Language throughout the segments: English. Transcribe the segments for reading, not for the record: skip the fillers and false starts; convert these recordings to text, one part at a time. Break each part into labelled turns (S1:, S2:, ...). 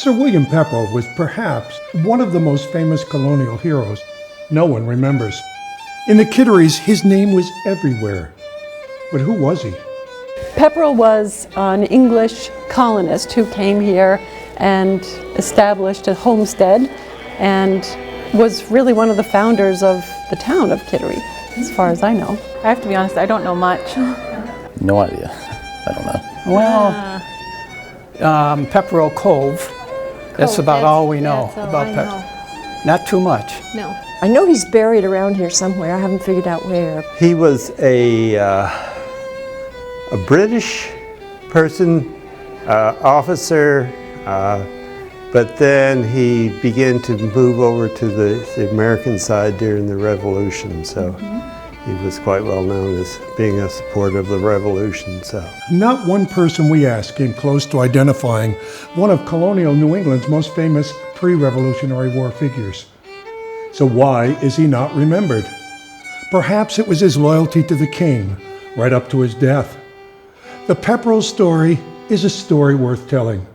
S1: Sir William Pepperrell was perhaps one of the most famous colonial heroes no one remembers. In the Kitteries, his name was everywhere. But who was he?
S2: Pepperrell was an English colonist who came here and established a homestead and was really one of the founders of the town of Kittery, as far as I know.
S3: I have to be honest, I don't know much.
S4: No idea. I don't know.
S5: Well, Pepperrell Cove. That's about all we know about Pepperrell. Not too much.
S3: No.
S6: I know he's buried around here somewhere. I haven't figured out where.
S7: He was a British person, officer, but then he began to move over to the American side during the Revolution. So he was quite well known as being a supporter of the Revolution. So
S1: Not one person we asked came close to identifying one of colonial New England's most famous pre-Revolutionary War figures. So why is he not remembered? Perhaps it was his loyalty to the king, right up to his death. The Pepperrell story is a story worth telling.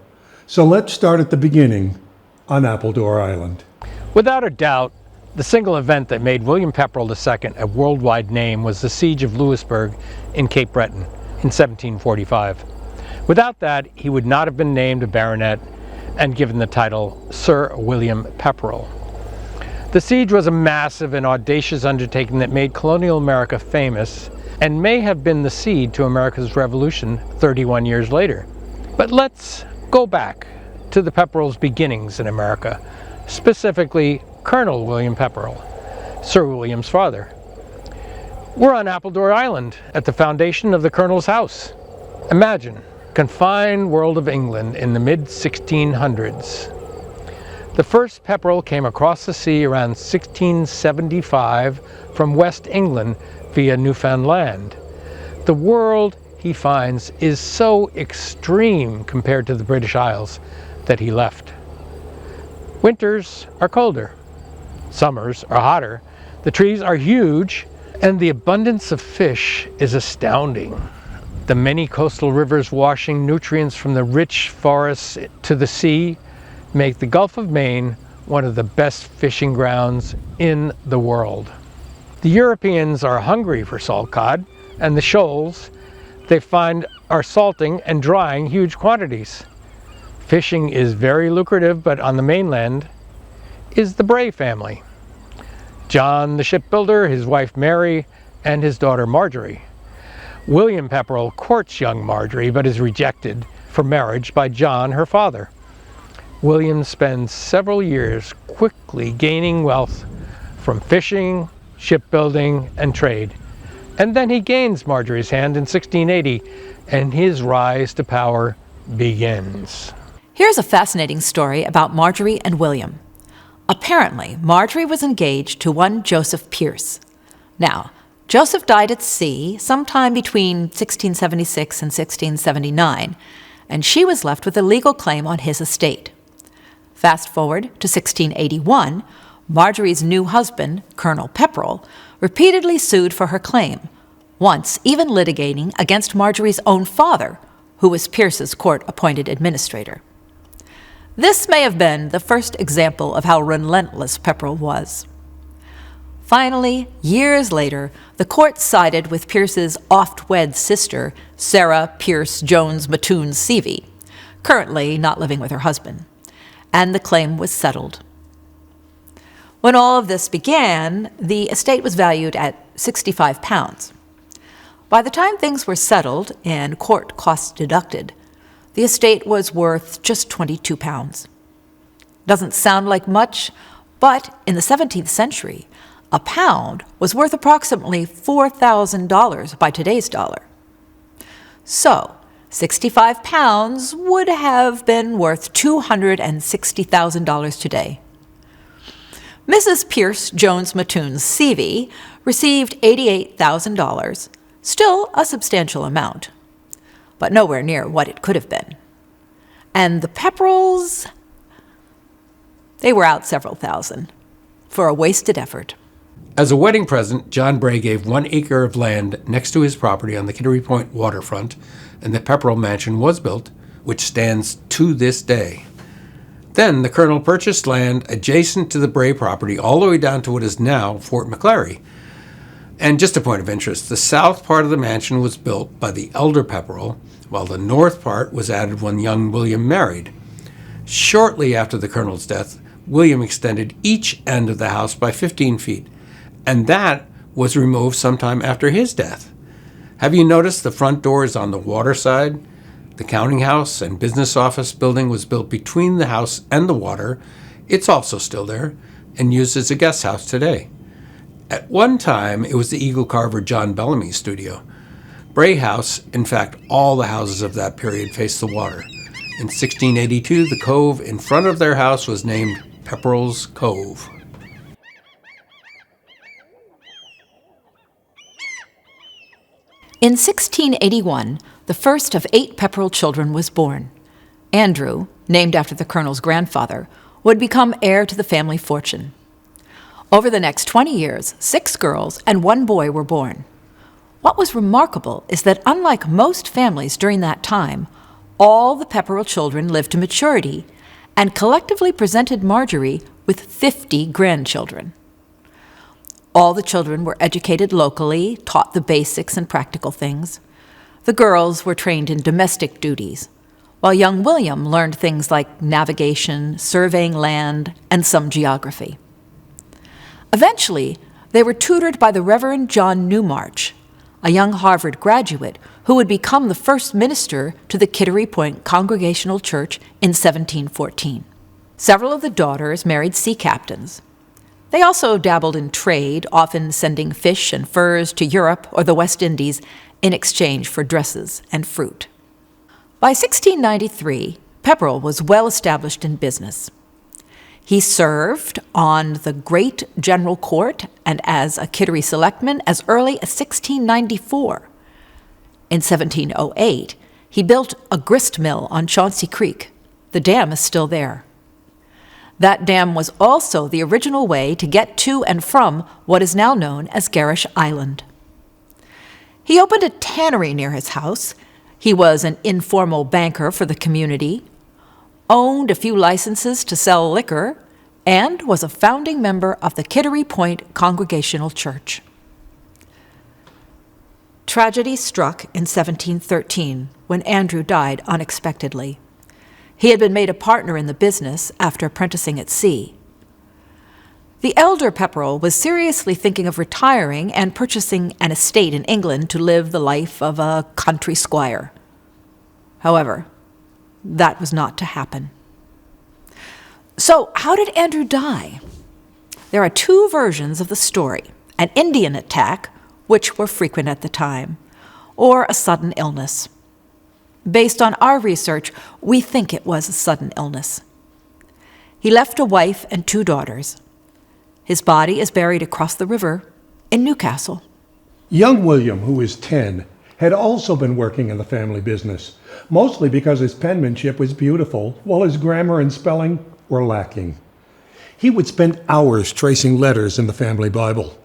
S1: So let's start at the beginning on Appledore Island.
S8: Without a doubt, the single event that made William Pepperrell II a worldwide name was the Siege of Louisbourg in Cape Breton in 1745. Without that, he would not have been named a baronet and given the title Sir William Pepperrell. The siege was a massive and audacious undertaking that made colonial America famous and may have been the seed to America's revolution 31 years later. But let's go back to the Pepperrell's beginnings in America, specifically Colonel William Pepperrell, Sir William's father. We're on Appledore Island at the foundation of the Colonel's house. Imagine, confined world of England in the mid-1600s. The first Pepperrell came across the sea around 1675 from West England via Newfoundland. The world, he finds, is so extreme compared to the British Isles that he left. Winters are colder. Summers are hotter. The trees are huge, and the abundance of fish is astounding. The many coastal rivers washing nutrients from the rich forests to the sea make the Gulf of Maine one of the best fishing grounds in the world. The Europeans are hungry for salt cod, and the shoals they find are salting and drying huge quantities. Fishing is very lucrative, but on the mainland is the Bray family. John the shipbuilder, his wife Mary, and his daughter Marjorie. William Pepperrell courts young Marjorie, but is rejected for marriage by John, her father. William spends several years quickly gaining wealth from fishing, shipbuilding, and trade. And then he gains Marjorie's hand in 1680, and his rise to power begins.
S9: Here's a fascinating story about Marjorie and William. Apparently, Marjorie was engaged to one Joseph Pierce. Now, Joseph died at sea sometime between 1676 and 1679, and she was left with a legal claim on his estate. Fast forward to 1681, Marjorie's new husband, Colonel Pepperrell, repeatedly sued for her claim, once even litigating against Marjorie's own father, who was Pierce's court-appointed administrator. This may have been the first example of how relentless Pepperrell was. Finally, years later, the court sided with Pierce's oft-wed sister, Sarah Pierce Jones Mattoon Seavey, currently not living with her husband, and the claim was settled. When all of this began, the estate was valued at £65. By the time things were settled and court costs deducted, the estate was worth just £22. Doesn't sound like much, but in the 17th century, a pound was worth approximately $4,000 by today's dollar. So, £65 would have been worth $260,000 today. Mrs. Pierce Jones Mattoon Seavey received $88,000, still a substantial amount, but nowhere near what it could have been. And the Pepperrells, they were out several thousand for a wasted effort.
S8: As a wedding present, John Bray gave 1 acre of land next to his property on the Kittery Point waterfront, and the Pepperrell Mansion was built, which stands to this day. Then the colonel purchased land adjacent to the Bray property all the way down to what is now Fort McClary. And just a point of interest, the south part of the mansion was built by the elder Pepperrell, while the north part was added when young William married. Shortly after the colonel's death, William extended each end of the house by 15 feet, and that was removed sometime after his death. Have you noticed the front door is on the water side? The counting house and business office building was built between the house and the water. It's also still there and used as a guest house today. At one time, it was the eagle carver John Bellamy's studio. Bray House, in fact, all the houses of that period faced the water. In 1682, the cove in front of their house was named Pepperrell's Cove.
S9: In 1681, the first of 8 Pepperrell children was born. Andrew, named after the colonel's grandfather, would become heir to the family fortune. Over the next 20 years, 6 girls and 1 boy were born. What was remarkable is that unlike most families during that time, all the Pepperrell children lived to maturity and collectively presented Marjorie with 50 grandchildren. All the children were educated locally, taught the basics and practical things. The girls were trained in domestic duties, while young William learned things like navigation, surveying land, and some geography. Eventually, they were tutored by the Reverend John Newmarch, a young Harvard graduate who would become the first minister to the Kittery Point Congregational Church in 1714. Several of the daughters married sea captains. They also dabbled in trade, often sending fish and furs to Europe or the West Indies in exchange for dresses and fruit. By 1693, Pepperrell was well established in business. He served on the Great General Court and as a Kittery selectman as early as 1694. In 1708, he built a grist mill on Chauncey Creek. The dam is still there. That dam was also the original way to get to and from what is now known as Garish Island. He opened a tannery near his house. He was an informal banker for the community, owned a few licenses to sell liquor, and was a founding member of the Kittery Point Congregational Church. Tragedy struck in 1713 when Andrew died unexpectedly. He had been made a partner in the business after apprenticing at sea. The elder Pepperrell was seriously thinking of retiring and purchasing an estate in England to live the life of a country squire. However, that was not to happen. So, how did Andrew die? There are 2 versions of the story: an Indian attack, which were frequent at the time, or a sudden illness. Based on our research, we think it was a sudden illness. He left a wife and 2 daughters. His body is buried across the river in Newcastle.
S1: Young William, who was 10, had also been working in the family business, mostly because his penmanship was beautiful, while his grammar and spelling were lacking. He would spend hours tracing letters in the family Bible.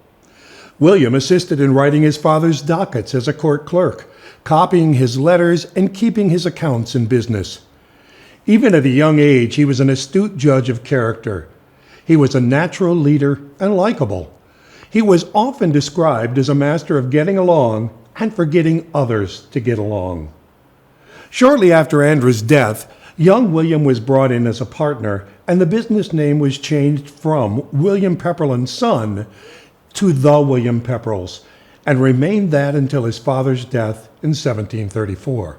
S1: William assisted in writing his father's dockets as a court clerk, copying his letters and keeping his accounts in business. Even at a young age, he was an astute judge of character. He was a natural leader and likable. He was often described as a master of getting along and for getting others to get along. Shortly after Andrew's death, young William was brought in as a partner, and the business name was changed from William Pepperrell and Son to the William Pepperrells, and remained that until his father's death in 1734.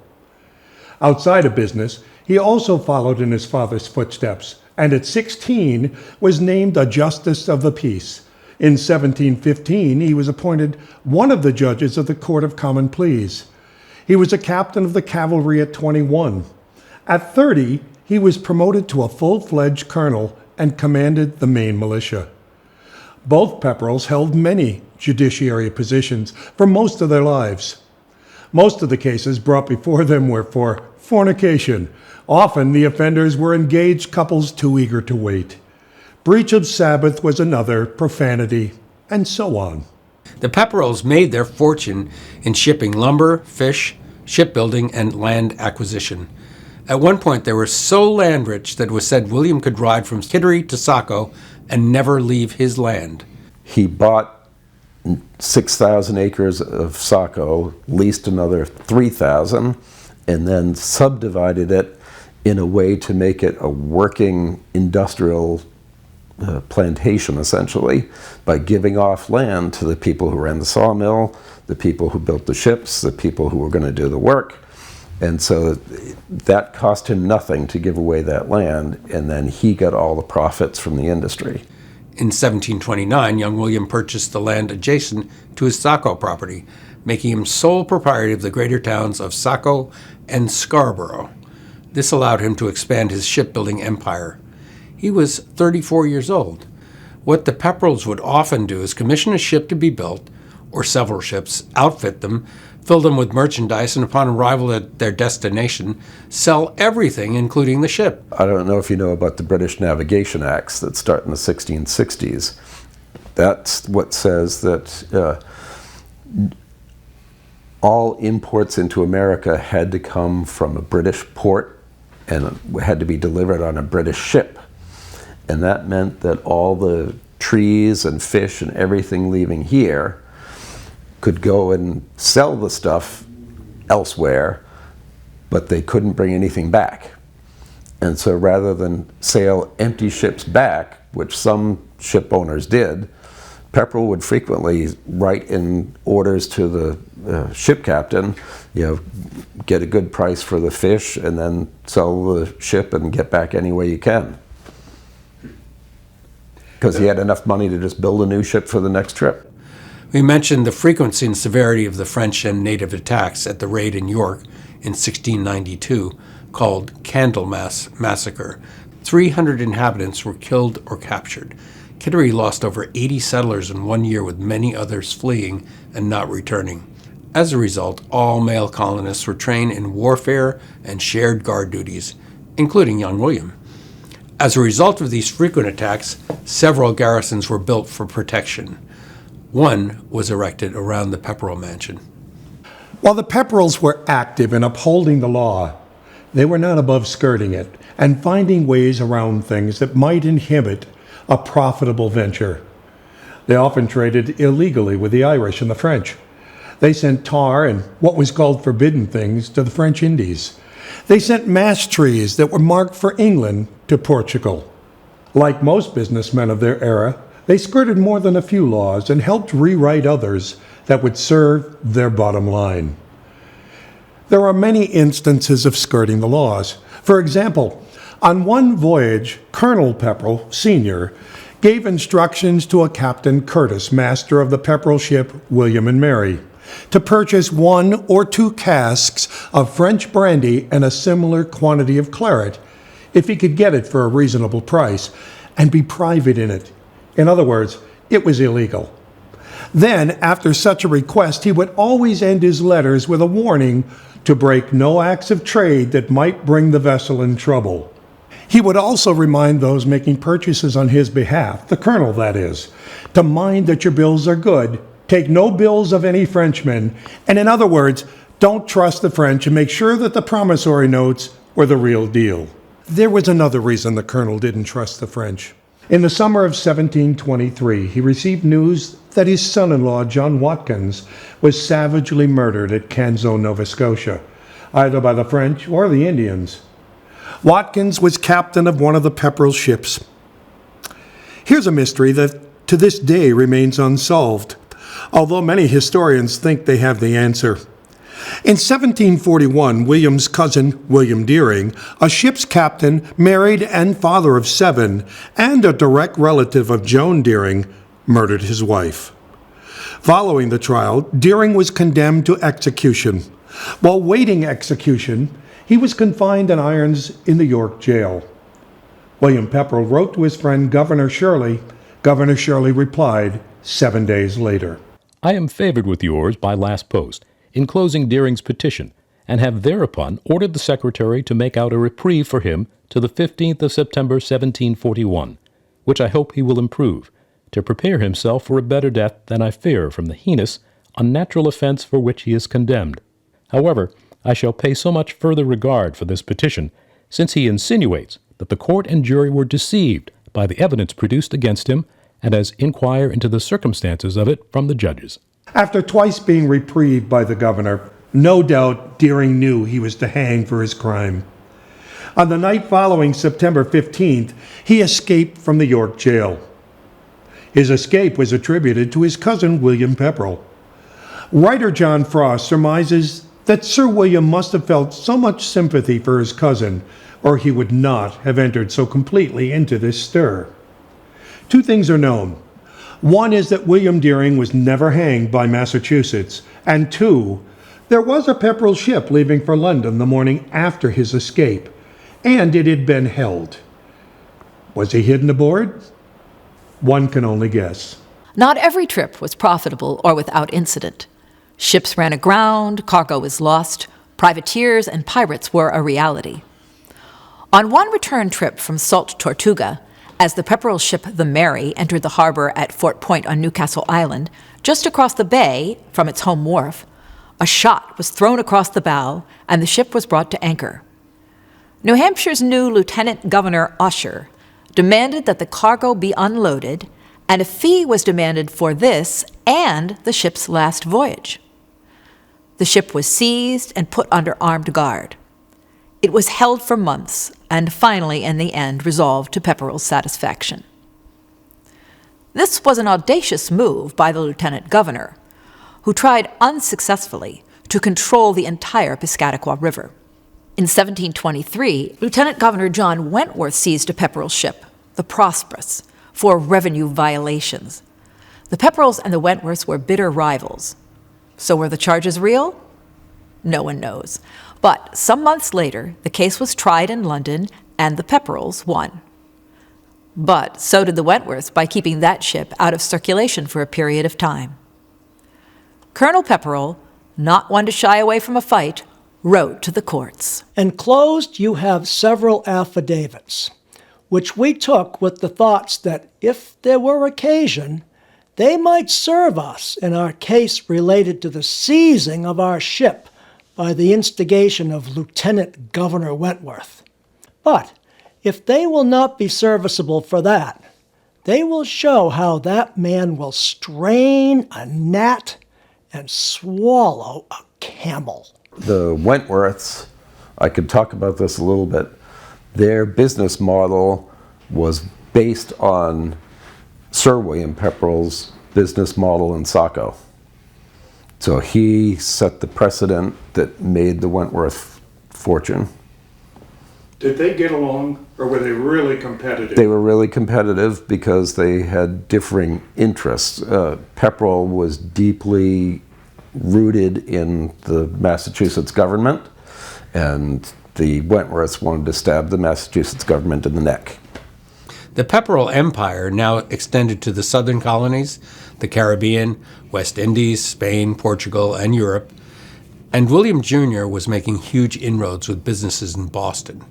S1: Outside of business, he also followed in his father's footsteps, and at 16 was named a Justice of the Peace. In 1715, he was appointed one of the judges of the Court of Common Pleas. He was a captain of the cavalry at 21. At 30, he was promoted to a full-fledged colonel and commanded the Maine militia. Both Pepperrells held many judiciary positions for most of their lives. Most of the cases brought before them were for fornication. Often the offenders were engaged couples too eager to wait. Breach of Sabbath was another, profanity, and so on.
S8: The Pepperrells made their fortune in shipping lumber, fish, shipbuilding, and land acquisition. At one point, they were so land rich that it was said William could ride from Kittery to Saco and never leave his land.
S10: He bought 6,000 acres of Saco, leased another 3,000, and then subdivided it in a way to make it a working industrial plantation, essentially, by giving off land to the people who ran the sawmill, the people who built the ships, the people who were going to do the work. And so that cost him nothing to give away that land, and then he got all the profits from the industry.
S8: In 1729, young William purchased the land adjacent to his Saco property, making him sole proprietor of the greater towns of Saco and Scarborough. This allowed him to expand his shipbuilding empire. He was 34 years old. What the Pepperrells would often do is commission a ship to be built, or several ships, outfit them, fill them with merchandise, and upon arrival at their destination, sell everything, including the ship.
S10: I don't know if you know about the British Navigation Acts that start in the 1660s. That's what says that all imports into America had to come from a British port and had to be delivered on a British ship. And that meant that all the trees and fish and everything leaving here could go and sell the stuff elsewhere, but they couldn't bring anything back. And so rather than sail empty ships back, which some ship owners did, Pepperrell would frequently write in orders to the ship captain, get a good price for the fish and then sell the ship and get back any way you can. Because he had enough money to just build a new ship for the next trip.
S8: We mentioned the frequency and severity of the French and native attacks at the raid in York in 1692, called Candlemas Massacre. 300 inhabitants were killed or captured. Kittery lost over 80 settlers in 1 year, with many others fleeing and not returning. As a result, all male colonists were trained in warfare and shared guard duties, including young William. As a result of these frequent attacks, several garrisons were built for protection. One was erected around the Pepperrell mansion.
S1: While the Pepperrells were active in upholding the law, they were not above skirting it and finding ways around things that might inhibit a profitable venture. They often traded illegally with the Irish and the French. They sent tar and what was called forbidden things to the French Indies. They sent mass trees that were marked for England to Portugal. Like most businessmen of their era, they skirted more than a few laws and helped rewrite others that would serve their bottom line. There are many instances of skirting the laws. For example, on one voyage, Colonel Pepperrell, Sr., gave instructions to a Captain Curtis, master of the Pepperrell ship William and Mary, to purchase 1 or 2 casks of French brandy and a similar quantity of claret, if he could get it for a reasonable price, and be private in it. In other words, it was illegal. Then, after such a request, he would always end his letters with a warning to break no acts of trade that might bring the vessel in trouble. He would also remind those making purchases on his behalf, the colonel that is, to mind that your bills are good, take no bills of any Frenchmen, and in other words, don't trust the French and make sure that the promissory notes were the real deal. There was another reason the colonel didn't trust the French. In the summer of 1723, he received news that his son-in-law, John Watkins, was savagely murdered at Canso, Nova Scotia, either by the French or the Indians. Watkins was captain of one of the Pepperrell ships. Here's a mystery that to this day remains unsolved, although many historians think they have the answer. In 1741, William's cousin, William Deering, a ship's captain, married and father of 7, and a direct relative of Joan Deering, murdered his wife. Following the trial, Deering was condemned to execution. While waiting execution, he was confined in irons in the York jail. William Pepperrell wrote to his friend Governor Shirley. Governor Shirley replied 7 days later.
S11: I am favored with yours by last post, enclosing Deering's petition, and have thereupon ordered the Secretary to make out a reprieve for him to the 15th of September 1741, which I hope he will improve, to prepare himself for a better death than I fear from the heinous, unnatural offense for which he is condemned. However, I shall pay so much further regard for this petition, since he insinuates that the court and jury were deceived by the evidence produced against him, and as inquire into the circumstances of it from the judges.
S1: After twice being reprieved by the governor, no doubt Deering knew he was to hang for his crime. On the night following September 15th, he escaped from the York jail. His escape was attributed to his cousin William Pepperrell. Writer John Frost surmises that Sir William must have felt so much sympathy for his cousin, or he would not have entered so completely into this stir. Two things are known. One is that William Deering was never hanged by Massachusetts, and two, there was a Pepperrell ship leaving for London the morning after his escape, and it had been held. Was he hidden aboard? One can only guess.
S9: Not every trip was profitable or without incident. Ships ran aground, cargo was lost, privateers and pirates were a reality. On one return trip from Salt Tortuga, as the Pepperrell ship the Mary entered the harbor at Fort Point on Newcastle Island, just across the bay from its home wharf, a shot was thrown across the bow and the ship was brought to anchor. New Hampshire's new Lieutenant Governor Usher demanded that the cargo be unloaded, and a fee was demanded for this and the ship's last voyage. The ship was seized and put under armed guard. It was held for months and finally, in the end, resolved to Pepperrell's satisfaction. This was an audacious move by the lieutenant governor, who tried unsuccessfully to control the entire Piscataqua River. In 1723, Lieutenant Governor John Wentworth seized a Pepperrell ship, the Prosperous, for revenue violations. The Pepperrells and the Wentworths were bitter rivals. So were the charges real? No one knows. But some months later, the case was tried in London, and the Pepperrells won. But so did the Wentworths by keeping that ship out of circulation for a period of time. Colonel Pepperrell, not one to shy away from a fight, wrote to the courts.
S12: Enclosed you have several affidavits, which we took with the thoughts that if there were occasion, they might serve us in our case related to the seizing of our ship by the instigation of Lieutenant Governor Wentworth. But if they will not be serviceable for that, they will show how that man will strain a gnat and swallow a camel.
S10: The Wentworths, I could talk about this a little bit, their business model was based on Sir William Pepperrell's business model in Saco. So he set the precedent that made the Wentworth fortune.
S1: Did they get along, or were they really competitive?
S10: They were really competitive because they had differing interests. Pepperrell was deeply rooted in the Massachusetts government, and the Wentworths wanted to stab the Massachusetts government in the neck.
S8: The Pepperrell Empire now extended to the southern colonies, the Caribbean, West Indies, Spain, Portugal, and Europe, and William Jr. was making huge inroads with businesses in Boston.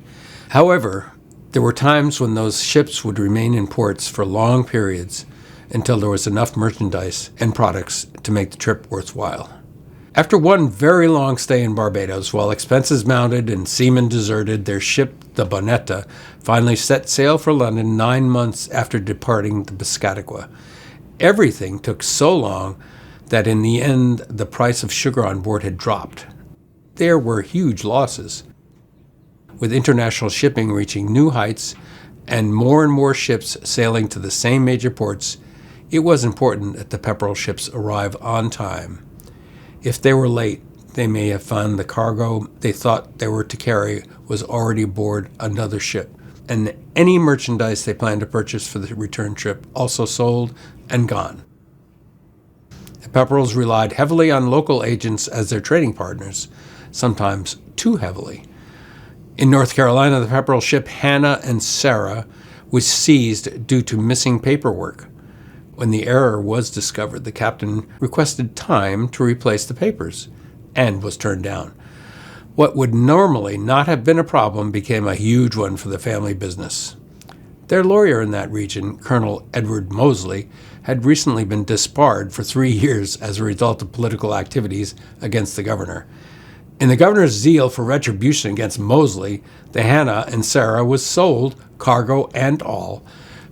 S8: However, there were times when those ships would remain in ports for long periods until there was enough merchandise and products to make the trip worthwhile. After one very long stay in Barbados, while expenses mounted and seamen deserted, their ship, the Bonetta, finally set sail for London 9 months after departing the Piscataqua. Everything took so long that in the end, the price of sugar on board had dropped. There were huge losses. With international shipping reaching new heights and more ships sailing to the same major ports, it was important that the Pepperrell ships arrive on time. If they were late, they may have found the cargo they thought they were to carry was already aboard another ship, and any merchandise they planned to purchase for the return trip also sold and gone. The Pepperrells relied heavily on local agents as their trading partners, sometimes too heavily. In North Carolina, the Pepperrell ship Hannah and Sarah was seized due to missing paperwork. When the error was discovered, the captain requested time to replace the papers and was turned down. What would normally not have been a problem became a huge one for the family business. Their lawyer in that region, Colonel Edward Mosley, had recently been disbarred for 3 years as a result of political activities against the governor. In the governor's zeal for retribution against Mosley, the Hannah and Sarah was sold, cargo and all.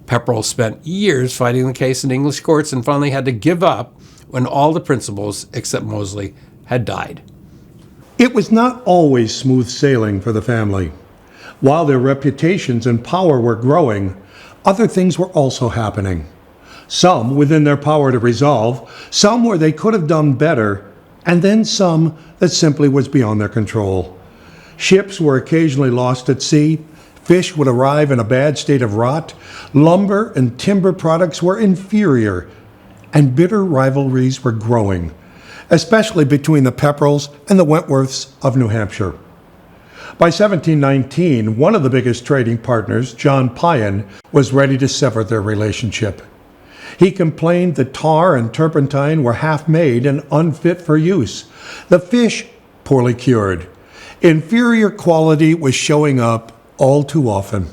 S8: Pepperrell spent years fighting the case in English courts and finally had to give up when all the principals, except Mosley, had died.
S1: It was not always smooth sailing for the family. While their reputations and power were growing, other things were also happening. Some within their power to resolve, some where they could have done better, and then some that simply was beyond their control. Ships were occasionally lost at sea, fish would arrive in a bad state of rot, lumber and timber products were inferior, and bitter rivalries were growing, especially between the Pepperrells and the Wentworths of New Hampshire. By 1719, one of the biggest trading partners, John Pyen, was ready to sever their relationship. He complained that tar and turpentine were half-made and unfit for use. The fish, poorly cured. Inferior quality was showing up all too often.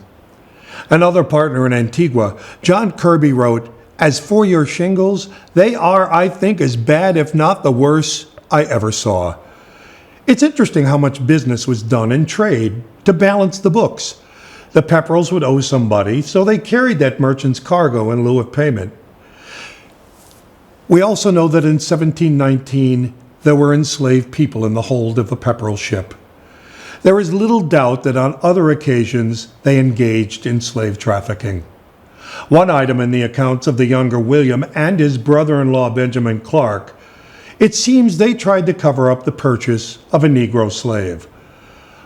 S1: Another partner in Antigua, John Kirby, wrote, "As for your shingles, they are, I think, as bad, if not the worst, I ever saw." It's interesting how much business was done in trade to balance the books. The Pepperrells would owe somebody, so they carried that merchant's cargo in lieu of payment. We also know that in 1719, there were enslaved people in the hold of the Pepperrell ship. There is little doubt that on other occasions they engaged in slave trafficking. One item in the accounts of the younger William and his brother-in-law Benjamin Clark, it seems they tried to cover up the purchase of a Negro slave.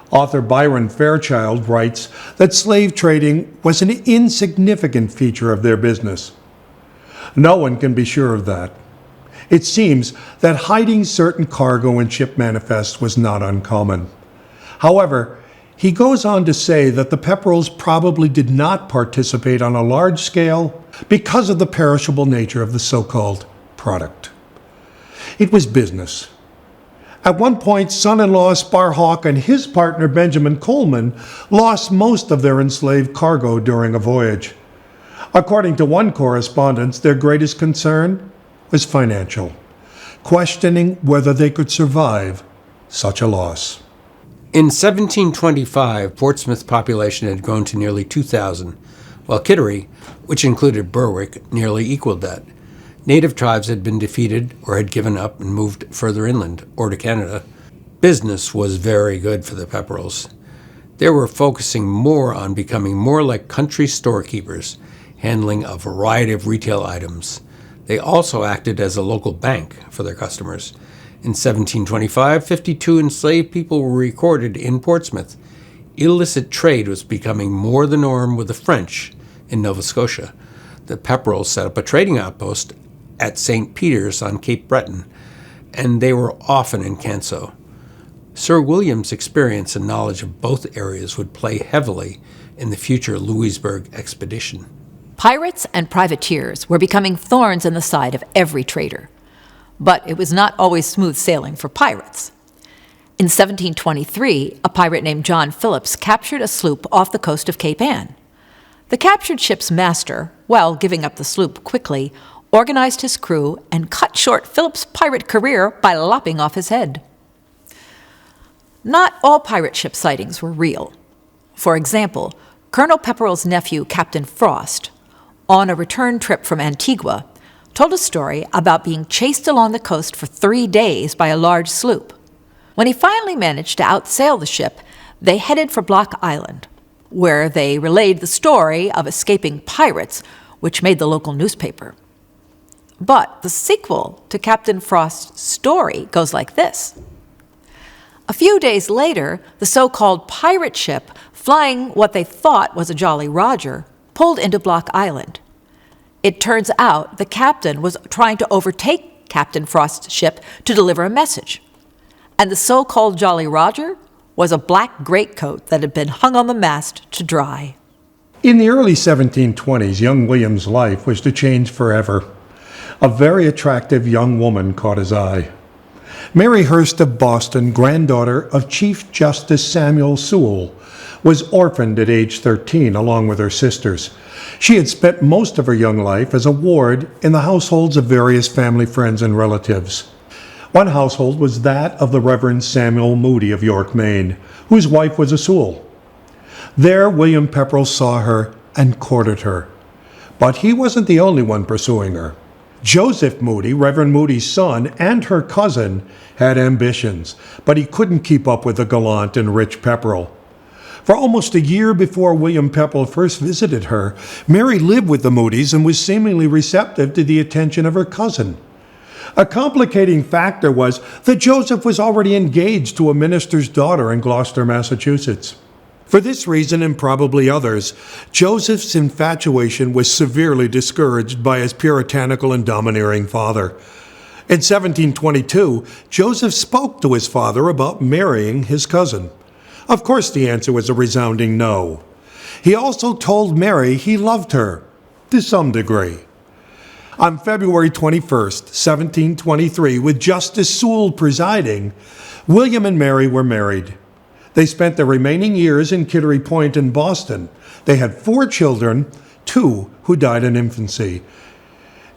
S1: Author Byron Fairchild writes that slave trading was an insignificant feature of their business. No one can be sure of that. It seems that hiding certain cargo in ship manifests was not uncommon. However, he goes on to say that the Pepperrells probably did not participate on a large scale because of the perishable nature of the so-called product. It was business. At one point, son-in-law Sparhawk and his partner Benjamin Coleman lost most of their enslaved cargo during a voyage. According to one correspondence, their greatest concern was financial, questioning whether they could survive such a loss.
S8: In 1725, Portsmouth's population had grown to nearly 2,000, while Kittery, which included Berwick, nearly equaled that. Native tribes had been defeated or had given up and moved further inland or to Canada. Business was very good for the Pepperrells. They were focusing more on becoming more like country storekeepers, handling a variety of retail items. They also acted as a local bank for their customers. In 1725, 52 enslaved people were recorded in Portsmouth. Illicit trade was becoming more the norm with the French in Nova Scotia. The Pepperrells set up a trading outpost at St. Peter's on Cape Breton, and they were often in Canso. Sir William's experience and knowledge of both areas would play heavily in the future Louisbourg expedition.
S9: Pirates and privateers were becoming thorns in the side of every trader. But it was not always smooth sailing for pirates. In 1723, a pirate named John Phillips captured a sloop off the coast of Cape Ann. The captured ship's master, while giving up the sloop quickly, organized his crew and cut short Phillips' pirate career by lopping off his head. Not all pirate ship sightings were real. For example, Colonel Pepperrell's nephew, Captain Frost, on a return trip from Antigua, told a story about being chased along the coast for 3 days by a large sloop. When he finally managed to outsail the ship, they headed for Block Island, where they relayed the story of escaping pirates, which made the local newspaper. But the sequel to Captain Frost's story goes like this. A few days later, the so-called pirate ship, flying what they thought was a Jolly Roger, pulled into Block Island. It turns out the captain was trying to overtake Captain Frost's ship to deliver a message. And the so-called Jolly Roger was a black greatcoat that had been hung on the mast to dry.
S1: In the early 1720s, young William's life was to change forever. A very attractive young woman caught his eye. Mary Hurst of Boston, granddaughter of Chief Justice Samuel Sewall, was orphaned at age 13 along with her sisters. She had spent most of her young life as a ward in the households of various family friends and relatives. One household was that of the Reverend Samuel Moody of York, Maine, whose wife was a Sewell. There, William Pepperrell saw her and courted her. But he wasn't the only one pursuing her. Joseph Moody, Reverend Moody's son, and her cousin had ambitions, but he couldn't keep up with the gallant and rich Pepperrell. For almost a year before William Pepperrell first visited her, Mary lived with the Moodys and was seemingly receptive to the attention of her cousin. A complicating factor was that Joseph was already engaged to a minister's daughter in Gloucester, Massachusetts. For this reason, and probably others, Joseph's infatuation was severely discouraged by his puritanical and domineering father. In 1722, Joseph spoke to his father about marrying his cousin. Of course, the answer was a resounding no. He also told Mary he loved her, to some degree. On February 21st, 1723, with Justice Sewell presiding, William and Mary were married. They spent the remaining years in Kittery Point in Boston. They had 4 children, 2 who died in infancy.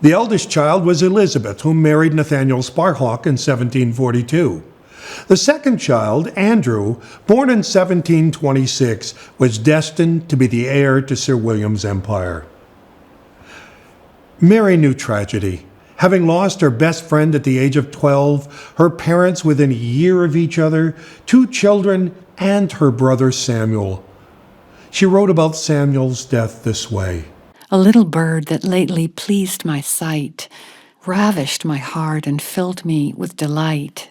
S1: The eldest child was Elizabeth, who married Nathaniel Sparhawk in 1742. The second child, Andrew, born in 1726, was destined to be the heir to Sir William's empire. Mary knew tragedy. Having lost her best friend at the age of 12, her parents within a year of each other, 2 children, and her brother Samuel. She wrote about Samuel's death this way.
S13: A little bird that lately pleased my sight, ravished my heart and filled me with delight.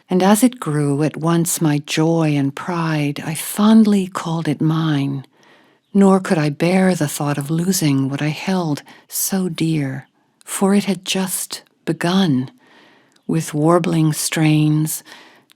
S13: And as it grew at once my joy and pride, I fondly called it mine. Nor could I bear the thought of losing what I held so dear, for it had just begun, with warbling strains,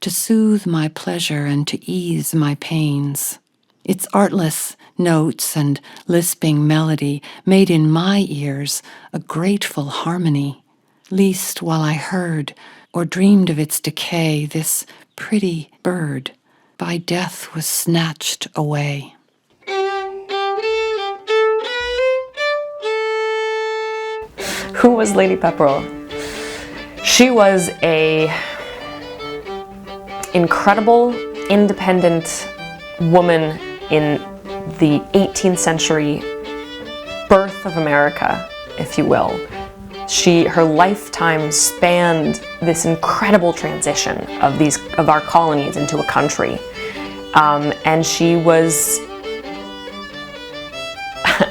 S13: to soothe my pleasure and to ease my pains. Its artless notes and lisping melody made in my ears a grateful harmony, least while I heard or dreamed of its decay, this pretty bird by death was snatched away.
S14: Who was Lady Pepperrell? She was a incredible, independent woman in the 18th century birth of America, if you will. Her lifetime spanned this incredible transition of our colonies into a country, and she was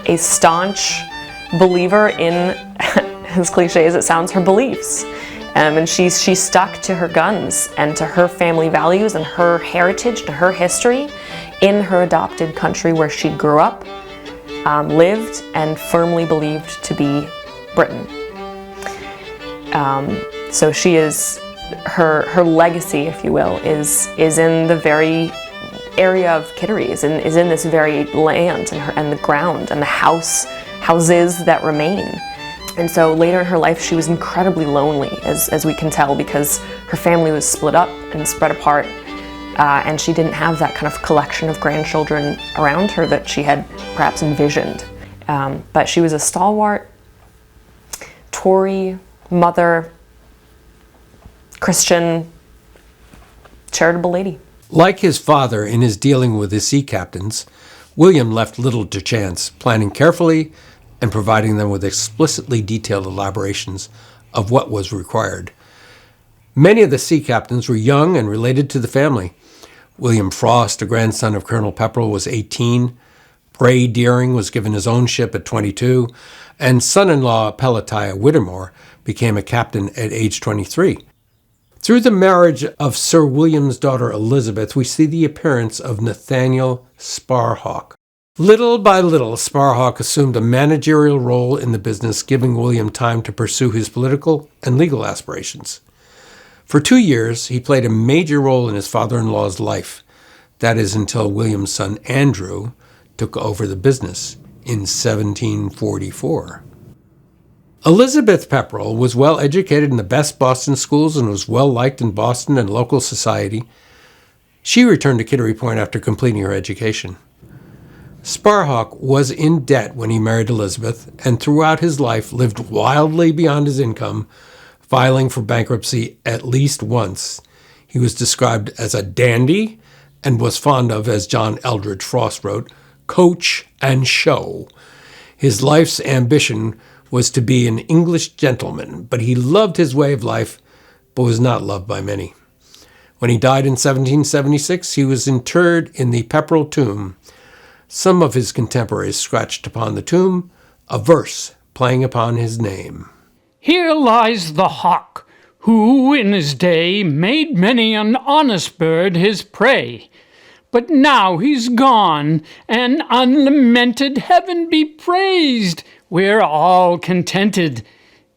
S14: a staunch believer in, as cliche as it sounds, her beliefs. And she stuck to her guns and to her family values and her heritage and her history in her adopted country where she grew up, lived, and firmly believed to be Britain. So she is, her legacy, if you will, is in the very area of Kittery, is in this very land and the ground and the houses that remain. And so later in her life, she was incredibly lonely, as we can tell, because her family was split up and spread apart, and she didn't have that kind of collection of grandchildren around her that she had perhaps envisioned. But she was a stalwart Tory mother, Christian, charitable lady.
S8: Like his father in his dealing with his sea captains, William left little to chance, planning carefully and providing them with explicitly detailed elaborations of what was required. Many of the sea captains were young and related to the family. William Frost, a grandson of Colonel Pepperrell, was 18. Bray Deering was given his own ship at 22. And son-in-law Pelatiah Whittemore became a captain at age 23. Through the marriage of Sir William's daughter Elizabeth, we see the appearance of Nathaniel Sparhawk. Little by little, Sparhawk assumed a managerial role in the business, giving William time to pursue his political and legal aspirations. For 2 years, he played a major role in his father-in-law's life. That is until William's son Andrew took over the business in 1744. Elizabeth Pepperrell was well educated in the best Boston schools and was well liked in Boston and local society. She returned to Kittery Point after completing her education. Sparhawk was in debt when he married Elizabeth, and throughout his life lived wildly beyond his income, filing for bankruptcy at least once. He was described as a dandy and was fond of, as John Eldridge Frost wrote, coach and show. His life's ambition was to be an English gentleman, but he loved his way of life, but was not loved by many. When he died in 1776, he was interred in the Pepperrell tomb. Some of his contemporaries scratched upon the tomb a verse playing upon his name.
S15: Here lies the hawk, who in his day made many an honest bird his prey. But now he's gone, and unlamented, heaven be praised. We're all contented.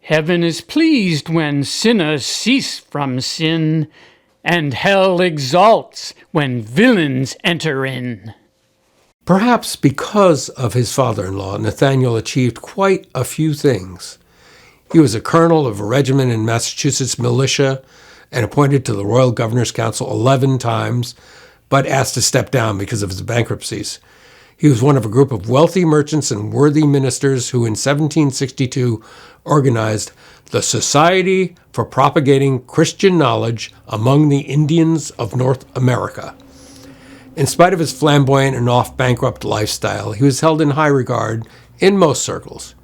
S15: Heaven is pleased when sinners cease from sin, and hell exalts when villains enter in.
S8: Perhaps because of his father-in-law, Nathaniel achieved quite a few things. He was a colonel of a regiment in Massachusetts militia and appointed to the Royal Governor's Council 11 times, but asked to step down because of his bankruptcies. He was one of a group of wealthy merchants and worthy ministers who in 1762 organized the Society for Propagating Christian Knowledge Among the Indians of North America. In spite of his flamboyant and off-bankrupt lifestyle, he was held in high regard in most circles.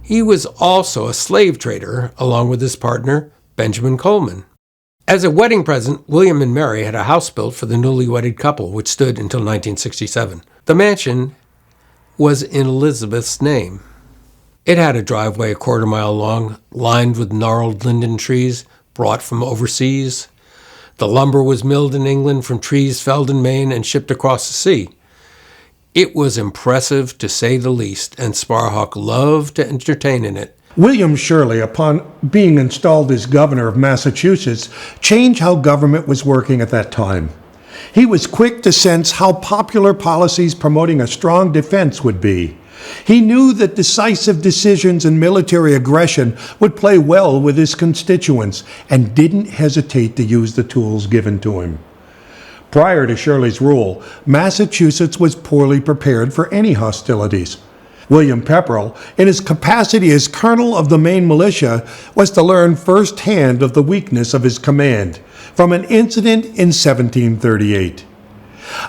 S8: He was also a slave trader, along with his partner, Benjamin Coleman. As a wedding present, William and Mary had a house built for the newly wedded couple, which stood until 1967. The mansion was in Elizabeth's name. It had a driveway a quarter-mile long, lined with gnarled linden trees brought from overseas. The lumber was milled in England from trees felled in Maine and shipped across the sea. It was impressive, to say the least, and Sparhawk loved to entertain in it.
S1: William Shirley, upon being installed as governor of Massachusetts, changed how government was working at that time. He was quick to sense how popular policies promoting a strong defense would be. He knew that decisive decisions and military aggression would play well with his constituents and didn't hesitate to use the tools given to him. Prior to Shirley's rule, Massachusetts was poorly prepared for any hostilities. William Pepperrell, in his capacity as colonel of the Maine militia, was to learn firsthand of the weakness of his command from an incident in 1738.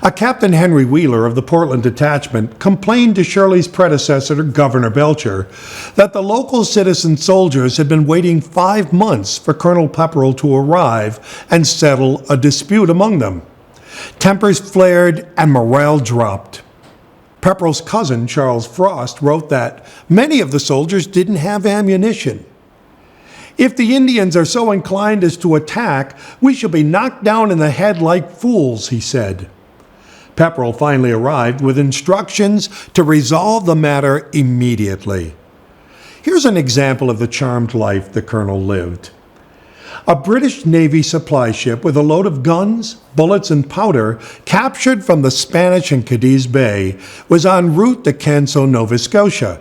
S1: A Captain Henry Wheeler of the Portland Detachment complained to Shirley's predecessor, Governor Belcher, that the local citizen soldiers had been waiting 5 months for Colonel Pepperrell to arrive and settle a dispute among them. Tempers flared and morale dropped. Pepperrell's cousin, Charles Frost, wrote that many of the soldiers didn't have ammunition. If the Indians are so inclined as to attack, we shall be knocked down in the head like fools, he said. Pepperrell finally arrived with instructions to resolve the matter immediately. Here's an example of the charmed life the colonel lived. A British Navy supply ship with a load of guns, bullets, and powder captured from the Spanish in Cadiz Bay was en route to Canso, Nova Scotia,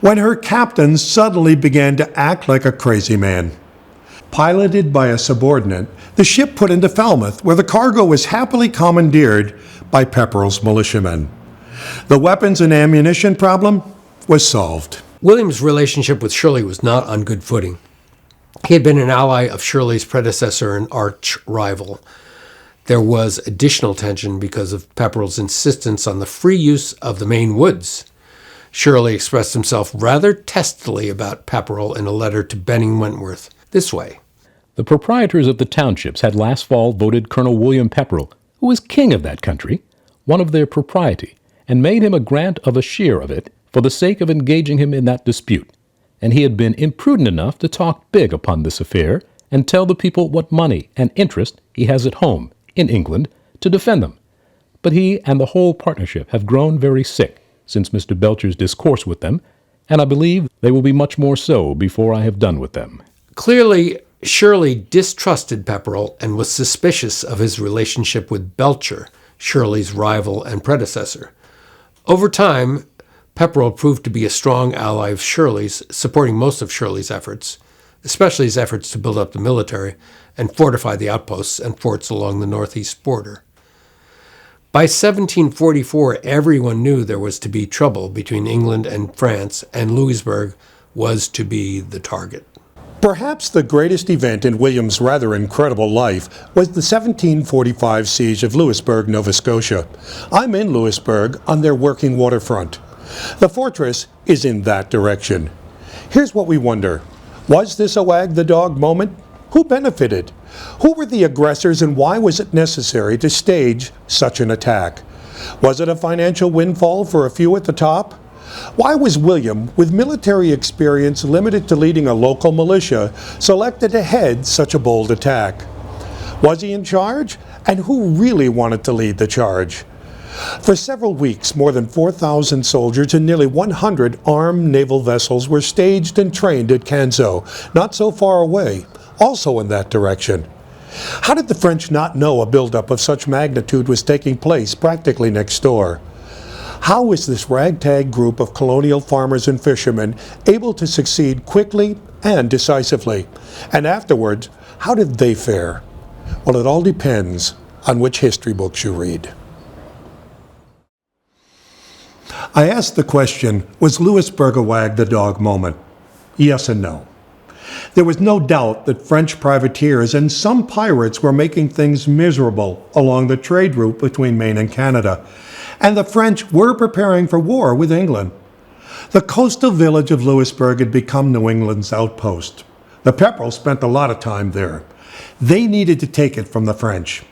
S1: when her captain suddenly began to act like a crazy man. Piloted by a subordinate, the ship put into Falmouth, where the cargo was happily commandeered by Pepperrell's militiamen. The weapons and ammunition problem was solved.
S8: William's relationship with Shirley was not on good footing. He had been an ally of Shirley's predecessor and arch rival. There was additional tension because of Pepperrell's insistence on the free use of the Maine woods. Shirley expressed himself rather testily about Pepperrell in a letter to Benning Wentworth this way.
S11: The proprietors of the townships had last fall voted Colonel William Pepperrell, who was king of that country, one of their propriety, and made him a grant of a share of it for the sake of engaging him in that dispute. And he had been imprudent enough to talk big upon this affair and tell the people what money and interest he has at home, in England, to defend them. But he and the whole partnership have grown very sick since Mr. Belcher's discourse with them, and I believe they will be much more so before I have done with them.
S8: Clearly, Shirley distrusted Pepperrell and was suspicious of his relationship with Belcher, Shirley's rival and predecessor. Over time, Pepperrell proved to be a strong ally of Shirley's, supporting most of Shirley's efforts, especially his efforts to build up the military and fortify the outposts and forts along the northeast border. By 1744, everyone knew there was to be trouble between England and France, and Louisbourg was to be the target.
S1: Perhaps the greatest event in William's rather incredible life was the 1745 siege of Louisbourg, Nova Scotia. I'm in Louisbourg on their working waterfront. The fortress is in that direction. Here's what we wonder. Was this a wag the dog moment? Who benefited? Who were the aggressors and why was it necessary to stage such an attack? Was it a financial windfall for a few at the top? Why was William, with military experience limited to leading a local militia, selected to head such a bold attack? Was he in charge? And who really wanted to lead the charge? For several weeks, more than 4,000 soldiers and nearly 100 armed naval vessels were staged and trained at Canso, not so far away, also in that direction. How did the French not know a buildup of such magnitude was taking place practically next door? How was this ragtag group of colonial farmers and fishermen able to succeed quickly and decisively? And afterwards, how did they fare? Well, it all depends on which history books you read. I asked the question, was Louisbourg a wag the dog moment? Yes and no. There was no doubt that French privateers and some pirates were making things miserable along the trade route between Maine and Canada, and the French were preparing for war with England. The coastal village of Louisbourg had become New England's outpost. The Pepperrells spent a lot of time there. They needed to take it from the French.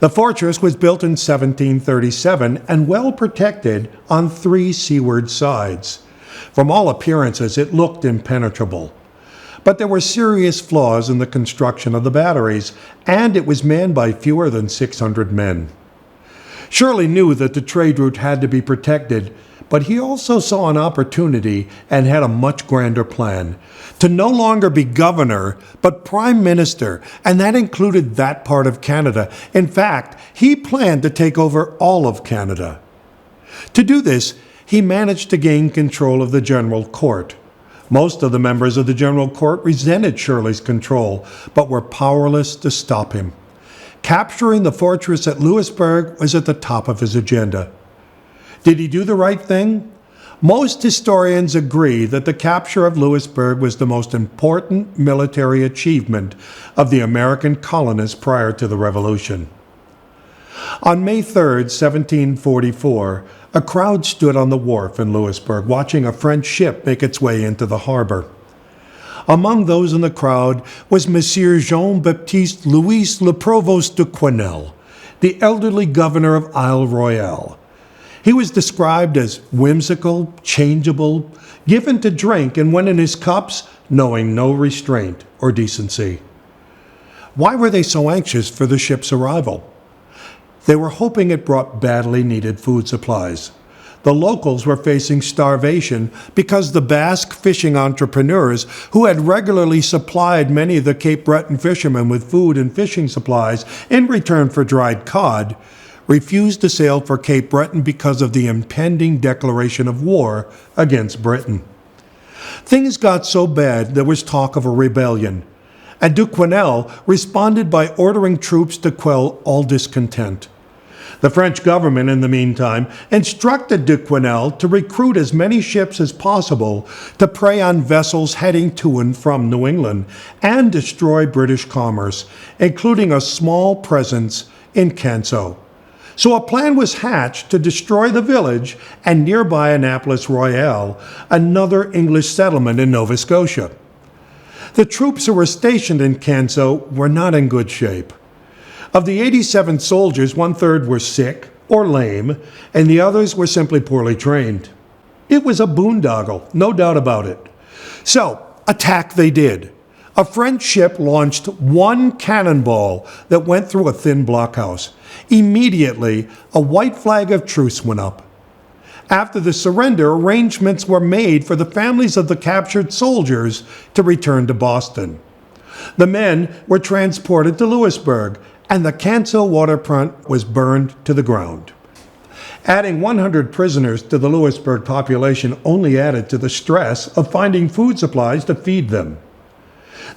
S1: The fortress was built in 1737 and well protected on 3 seaward sides. From all appearances, it looked impenetrable. But there were serious flaws in the construction of the batteries, and it was manned by fewer than 600 men. Shirley knew that the trade route had to be protected, but he also saw an opportunity and had a much grander plan. To no longer be governor, but prime minister, and that included that part of Canada. In fact, he planned to take over all of Canada. To do this, he managed to gain control of the General Court. Most of the members of the General Court resented Shirley's control, but were powerless to stop him. Capturing the fortress at Louisbourg was at the top of his agenda. Did he do the right thing? Most historians agree that the capture of Louisbourg was the most important military achievement of the American colonists prior to the Revolution. On May 3, 1744, a crowd stood on the wharf in Louisbourg watching a French ship make its way into the harbor. Among those in the crowd was Monsieur Jean-Baptiste Louis le Provost de Quesnel, the elderly governor of Isle Royale. He was described as whimsical, changeable, given to drink, and when in his cups, knowing no restraint or decency. Why were they so anxious for the ship's arrival? They were hoping it brought badly needed food supplies. The locals were facing starvation because the Basque fishing entrepreneurs, who had regularly supplied many of the Cape Breton fishermen with food and fishing supplies in return for dried cod, refused to sail for Cape Breton because of the impending declaration of war against Britain. Things got so bad there was talk of a rebellion, and de Quesnel responded by ordering troops to quell all discontent. The French government, in the meantime, instructed de Quesnel to recruit as many ships as possible to prey on vessels heading to and from New England and destroy British commerce, including a small presence in Canso. So a plan was hatched to destroy the village and nearby Annapolis Royal, another English settlement in Nova Scotia. The troops who were stationed in Canso were not in good shape. Of the 87 soldiers, 1/3 were sick or lame, and the others were simply poorly trained. It was a boondoggle, no doubt about it. So, attack they did. A French ship launched one cannonball that went through a thin blockhouse. Immediately, a white flag of truce went up. After the surrender, arrangements were made for the families of the captured soldiers to return to Boston. The men were transported to Louisbourg, and the Canso waterfront was burned to the ground. Adding 100 prisoners to the Louisbourg population only added to the stress of finding food supplies to feed them.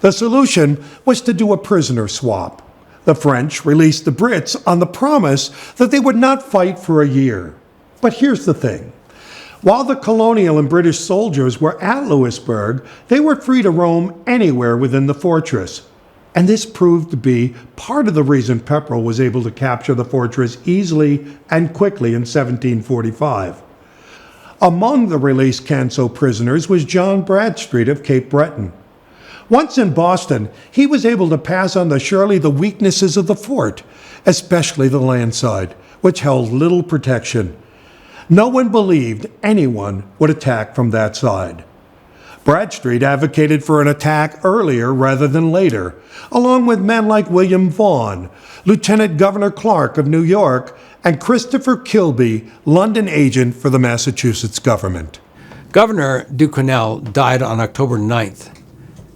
S1: The solution was to do a prisoner swap. The French released the Brits on the promise that they would not fight for a year. But here's the thing. While the colonial and British soldiers were at Louisburg, they were free to roam anywhere within the fortress. And this proved to be part of the reason Pepperrell was able to capture the fortress easily and quickly in 1745. Among the released Canso prisoners was John Bradstreet of Cape Breton. Once in Boston, he was able to pass on to Shirley the weaknesses of the fort, especially the land side, which held little protection. No one believed anyone would attack from that side. Bradstreet advocated for an attack earlier rather than later, along with men like William Vaughan, Lieutenant Governor Clark of New York, and Christopher Kilby, London agent for the Massachusetts government.
S8: Governor Duquesnel died on October 9th,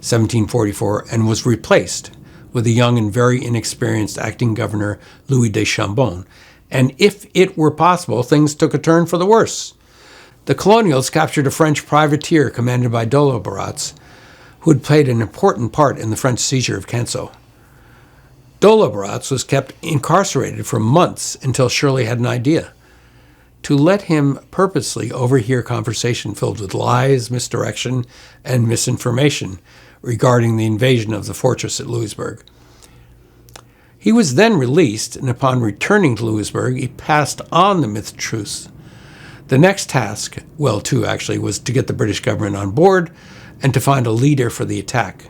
S8: 1744, and was replaced with a young and very inexperienced acting governor, Louis de Chambon. And if it were possible, things took a turn for the worse. The colonials captured a French privateer commanded by D'Olberat, who had played an important part in the French seizure of Canso. D'Olberat was kept incarcerated for months until Shirley had an idea: to let him purposely overhear conversation filled with lies, misdirection, and misinformation regarding the invasion of the fortress at Louisburg. He was then released, and upon returning to Louisburg, he passed on the myth truths. The next task, well, two actually, was to get the British government on board and to find a leader for the attack.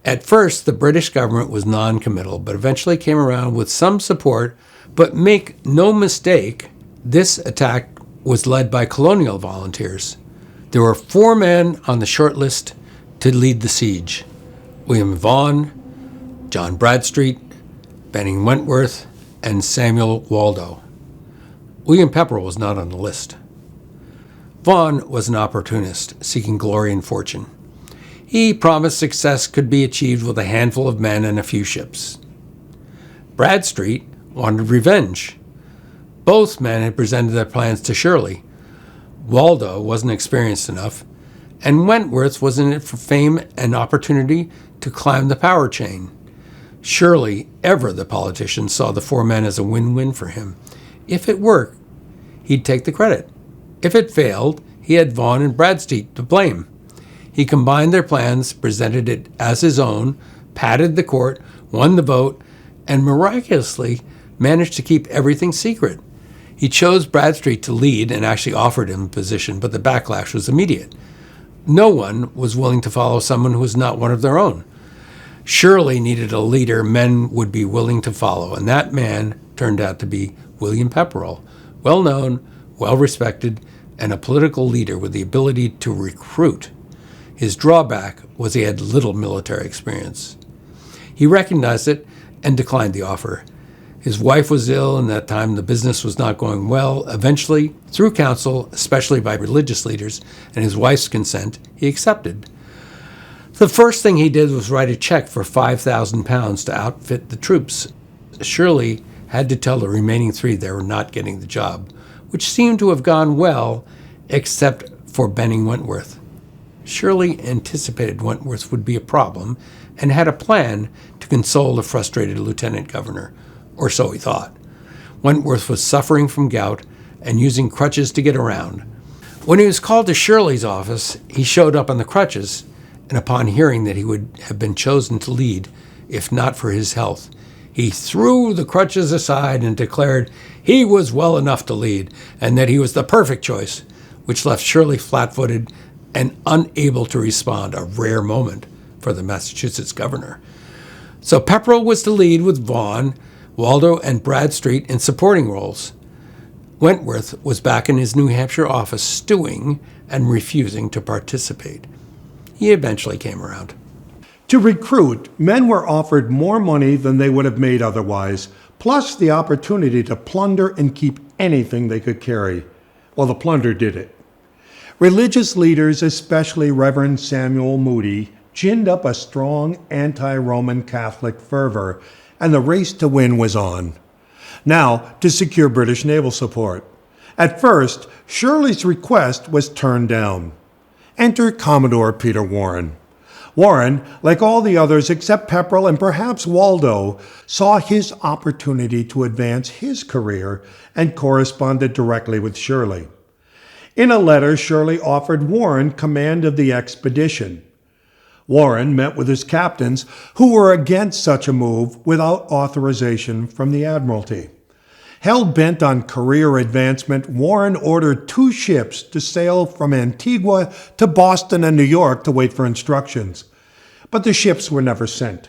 S8: At first, the British government was non-committal, but eventually came around with some support. But make no mistake, this attack was led by colonial volunteers. There were 4 men on the short list to lead the siege: William Vaughan, John Bradstreet, Benning Wentworth, and Samuel Waldo. William Pepperrell was not on the list. Vaughan was an opportunist seeking glory and fortune. He promised success could be achieved with a handful of men and a few ships. Bradstreet wanted revenge. Both men had presented their plans to Shirley. Waldo wasn't experienced enough, and Wentworth was in it for fame and opportunity to climb the power chain. Shirley, ever the politician, saw the 4 men as a win-win for him. If it worked, he'd take the credit. If it failed, he had Vaughan and Bradstreet to blame. He combined their plans, presented it as his own, padded the court, won the vote, and miraculously managed to keep everything secret. He chose Bradstreet to lead and actually offered him a position, but the backlash was immediate. No one was willing to follow someone who was not one of their own. Shirley needed a leader men would be willing to follow, and that man turned out to be William Pepperrell, well-known, well-respected, and a political leader with the ability to recruit. His drawback was he had little military experience. He recognized it and declined the offer. His wife was ill, and at that time the business was not going well. Eventually, through counsel, especially by religious leaders, and his wife's consent, he accepted. The first thing he did was write a check for £5,000 to outfit the troops. Shirley had to tell the remaining 3 they were not getting the job, which seemed to have gone well, except for Benning Wentworth. Shirley anticipated Wentworth would be a problem and had a plan to console the frustrated lieutenant governor, or so he thought. Wentworth was suffering from gout and using crutches to get around. When he was called to Shirley's office, he showed up on the crutches, and upon hearing that he would have been chosen to lead, if not for his health, he threw the crutches aside and declared he was well enough to lead and that he was the perfect choice, which left Shirley flat-footed and unable to respond, a rare moment for the Massachusetts governor. So Pepperrell was to lead with Vaughan, Waldo, and Bradstreet in supporting roles. Wentworth was back in his New Hampshire office stewing and refusing to participate. He eventually came around.
S1: To recruit, men were offered more money than they would have made otherwise, plus the opportunity to plunder and keep anything they could carry. Well, the plunder did it. Religious leaders, especially Reverend Samuel Moody, ginned up a strong anti-Roman Catholic fervor, and the race to win was on. Now, to secure British naval support. At first, Shirley's request was turned down. Enter Commodore Peter Warren. Warren, like all the others except Pepperrell and perhaps Waldo, saw his opportunity to advance his career and corresponded directly with Shirley. In a letter, Shirley offered Warren command of the expedition. Warren met with his captains, who were against such a move without authorization from the Admiralty. Hell-bent on career advancement, Warren ordered 2 ships to sail from Antigua to Boston and New York to wait for instructions. But the ships were never sent.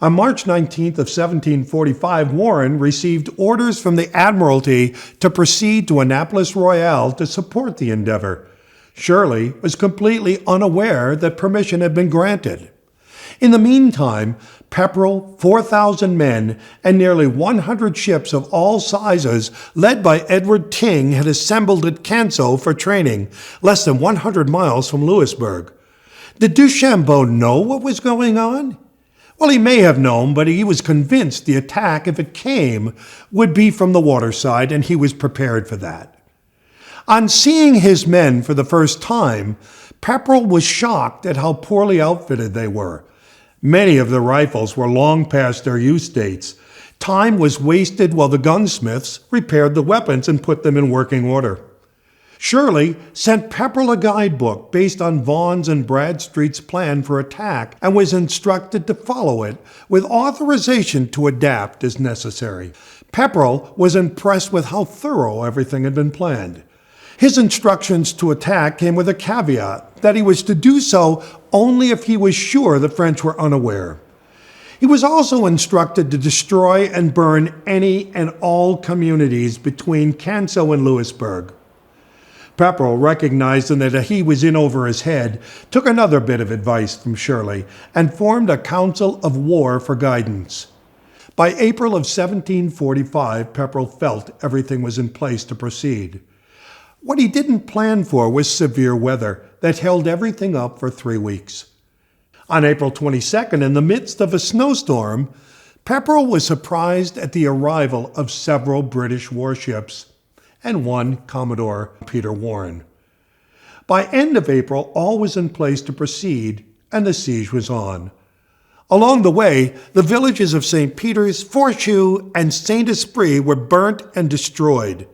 S1: On March 19th of 1745, Warren received orders from the Admiralty to proceed to Annapolis Royal to support the endeavor. Shirley was completely unaware that permission had been granted. In the meantime, Pepperrell, 4,000 men, and nearly 100 ships of all sizes, led by Edward Tyng, had assembled at Canso for training, less than 100 miles from Louisburg. Did Duchambeau know what was going on? Well, he may have known, but he was convinced the attack, if it came, would be from the waterside, and he was prepared for that. On seeing his men for the first time, Pepperrell was shocked at how poorly outfitted they were. Many of the rifles were long past their use dates. Time was wasted while the gunsmiths repaired the weapons and put them in working order. Shirley sent Pepperrell a guidebook based on Vaughan's and Bradstreet's plan for attack and was instructed to follow it with authorization to adapt as necessary. Pepperrell was impressed with how thorough everything had been planned. His instructions to attack came with a caveat that he was to do so only if he was sure the French were unaware. He was also instructed to destroy and burn any and all communities between Canso and Louisburg. Pepperrell, recognizing that he was in over his head, took another bit of advice from Shirley and formed a council of war for guidance. By April of 1745, Pepperrell felt everything was in place to proceed. What he didn't plan for was severe weather that held everything up for 3 weeks. On April 22nd, in the midst of a snowstorm, Pepperrell was surprised at the arrival of several British warships and one Commodore Peter Warren. By end of April, all was in place to proceed, and the siege was on. Along the way, the villages of St. Peter's, Forcheux, and St. Esprit were burnt and destroyed.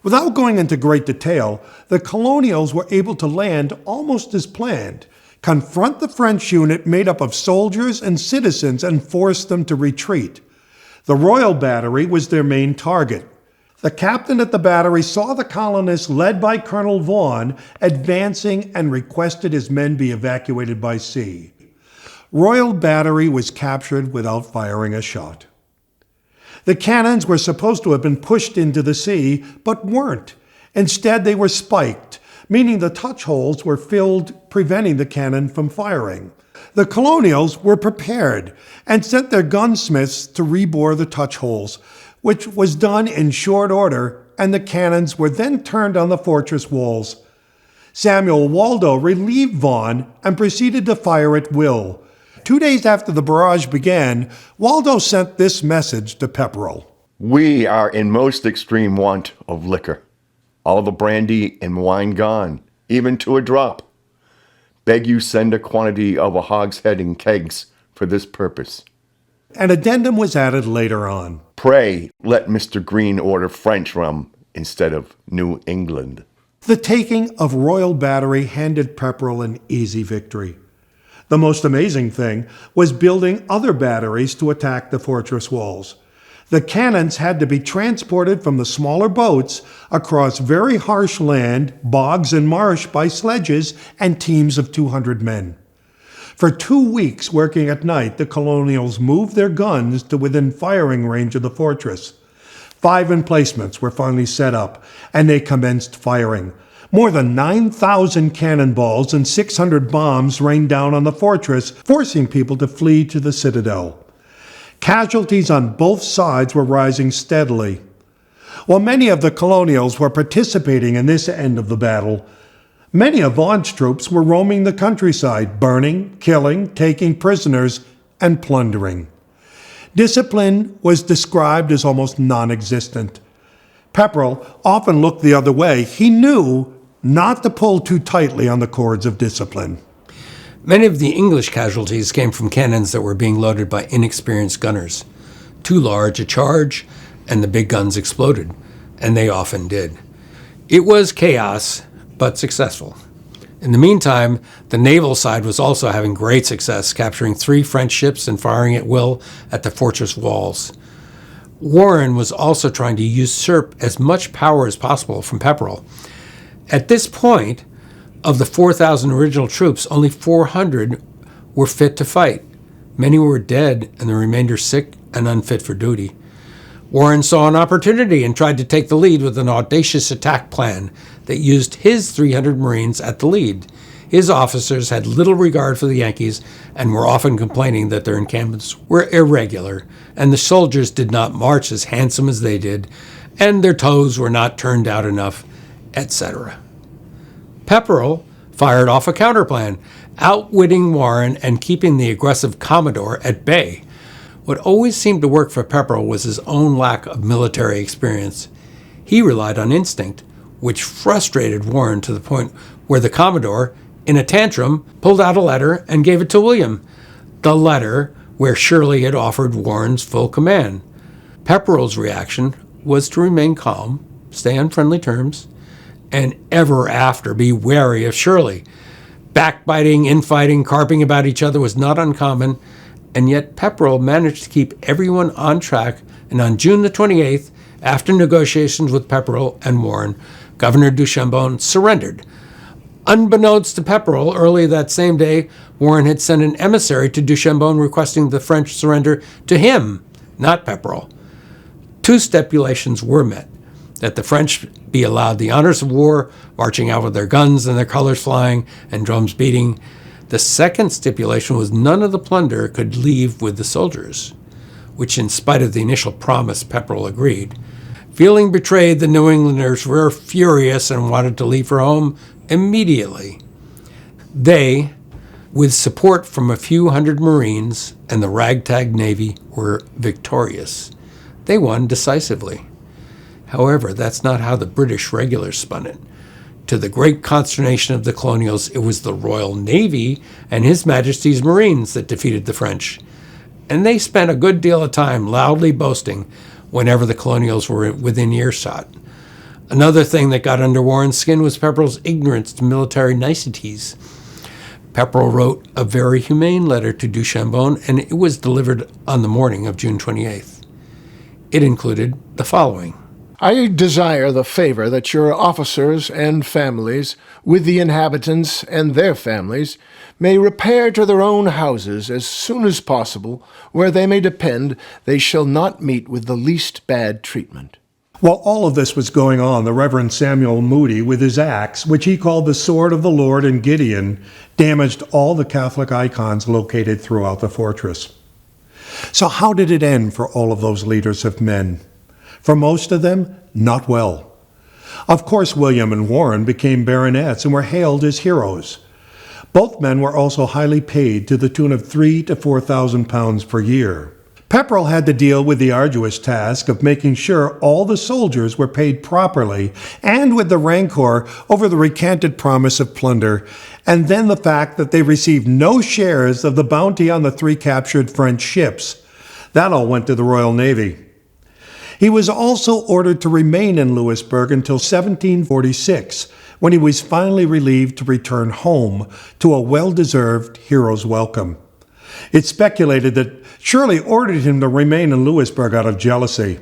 S1: Without going into great detail, the colonials were able to land almost as planned, confront the French unit made up of soldiers and citizens, and force them to retreat. The Royal Battery was their main target. The captain at the battery saw the colonists, led by Colonel Vaughan, advancing and requested his men be evacuated by sea. Royal Battery was captured without firing a shot. The cannons were supposed to have been pushed into the sea, but weren't. Instead, they were spiked, meaning the touch holes were filled, preventing the cannon from firing. The colonials were prepared and sent their gunsmiths to rebore the touch holes, which was done in short order, and the cannons were then turned on the fortress walls. Samuel Waldo relieved Vaughan and proceeded to fire at will. 2 days after the barrage began, Waldo sent this message to Pepperrell.
S16: We are in most extreme want of liquor. All the brandy and wine gone, even to a drop. Beg you send a quantity of a hogshead in kegs for this purpose.
S1: An addendum was added later on.
S16: Pray let Mr. Green order French rum instead of New England.
S1: The taking of Royal Battery handed Pepperrell an easy victory. The most amazing thing was building other batteries to attack the fortress walls. The cannons had to be transported from the smaller boats across very harsh land, bogs and marsh by sledges and teams of 200 men. For 2 weeks, working at night, the colonials moved their guns to within firing range of the fortress. 5 emplacements were finally set up, and they commenced firing. More than 9,000 cannonballs and 600 bombs rained down on the fortress, forcing people to flee to the citadel. Casualties on both sides were rising steadily. While many of the colonials were participating in this end of the battle, many of Vaughan's troops were roaming the countryside, burning, killing, taking prisoners, and plundering. Discipline was described as almost non-existent. Pepperrell often looked the other way. He knew not to pull too tightly on the cords of discipline.
S17: Many of the English casualties came from cannons that were being loaded by inexperienced gunners. Too large a charge, and the big guns exploded, and they often did. It was chaos, but successful. In the meantime, the naval side was also having great success, capturing 3 French ships and firing at will at the fortress walls. Warren was also trying to usurp as much power as possible from Pepperrell. At this point, of the 4,000 original troops, only 400 were fit to fight. Many were dead and the remainder sick and unfit for duty. Warren saw an opportunity and tried to take the lead with an audacious attack plan that used his 300 Marines at the lead. His officers had little regard for the Yankees and were often complaining that their encampments were irregular and the soldiers did not march as handsome as they did and their toes were not turned out enough, etc. Pepperrell fired off a counterplan, outwitting Warren and keeping the aggressive Commodore at bay. What always seemed to work for Pepperrell was his own lack of military experience. He relied on instinct, which frustrated Warren to the point where the Commodore, in a tantrum, pulled out a letter and gave it to William. The letter where Shirley had offered Warren's full command. Pepperrell's reaction was to remain calm, stay on friendly terms, and ever after be wary of Shirley. Backbiting, infighting, carping about each other was not uncommon, and yet Pepperrell managed to keep everyone on track, and on June the 28th, after negotiations with Pepperrell and Warren, Governor du Chambon surrendered. Unbeknownst to Pepperrell, early that same day, Warren had sent an emissary to du Chambon requesting the French surrender to him, not Pepperrell. 2 stipulations were met: that the French be allowed the honors of war, marching out with their guns and their colors flying and drums beating. The second stipulation was none of the plunder could leave with the soldiers, which in spite of the initial promise, Pepperrell agreed. Feeling betrayed, the New Englanders were furious and wanted to leave for home immediately. They, with support from a few hundred Marines and the ragtag Navy, were victorious. They won decisively. However, that's not how the British regulars spun it. To the great consternation of the colonials, it was the Royal Navy and His Majesty's Marines that defeated the French. And they spent a good deal of time loudly boasting whenever the colonials were within earshot. Another thing that got under Warren's skin was Pepperrell's ignorance to military niceties. Pepperrell wrote a very humane letter to du Chambon, and it was delivered on the morning of June 28th. It included the following.
S18: I desire the favor that your officers and families, with the inhabitants and their families, may repair to their own houses as soon as possible, where they may depend they shall not meet with the least bad treatment.
S1: While all of this was going on, the Reverend Samuel Moody, with his axe, which he called the Sword of the Lord and Gideon, damaged all the Catholic icons located throughout the fortress. So how did it end for all of those leaders of men? For most of them, not well. Of course, William and Warren became baronets and were hailed as heroes. Both men were also highly paid to the tune of £3,000 to £4,000 per year. Pepperrell had to deal with the arduous task of making sure all the soldiers were paid properly and with the rancor over the recanted promise of plunder, and then the fact that they received no shares of the bounty on the 3 captured French ships. That all went to the Royal Navy. He was also ordered to remain in Louisburg until 1746, when he was finally relieved to return home to a well-deserved hero's welcome. It's speculated that Shirley ordered him to remain in Louisburg out of jealousy.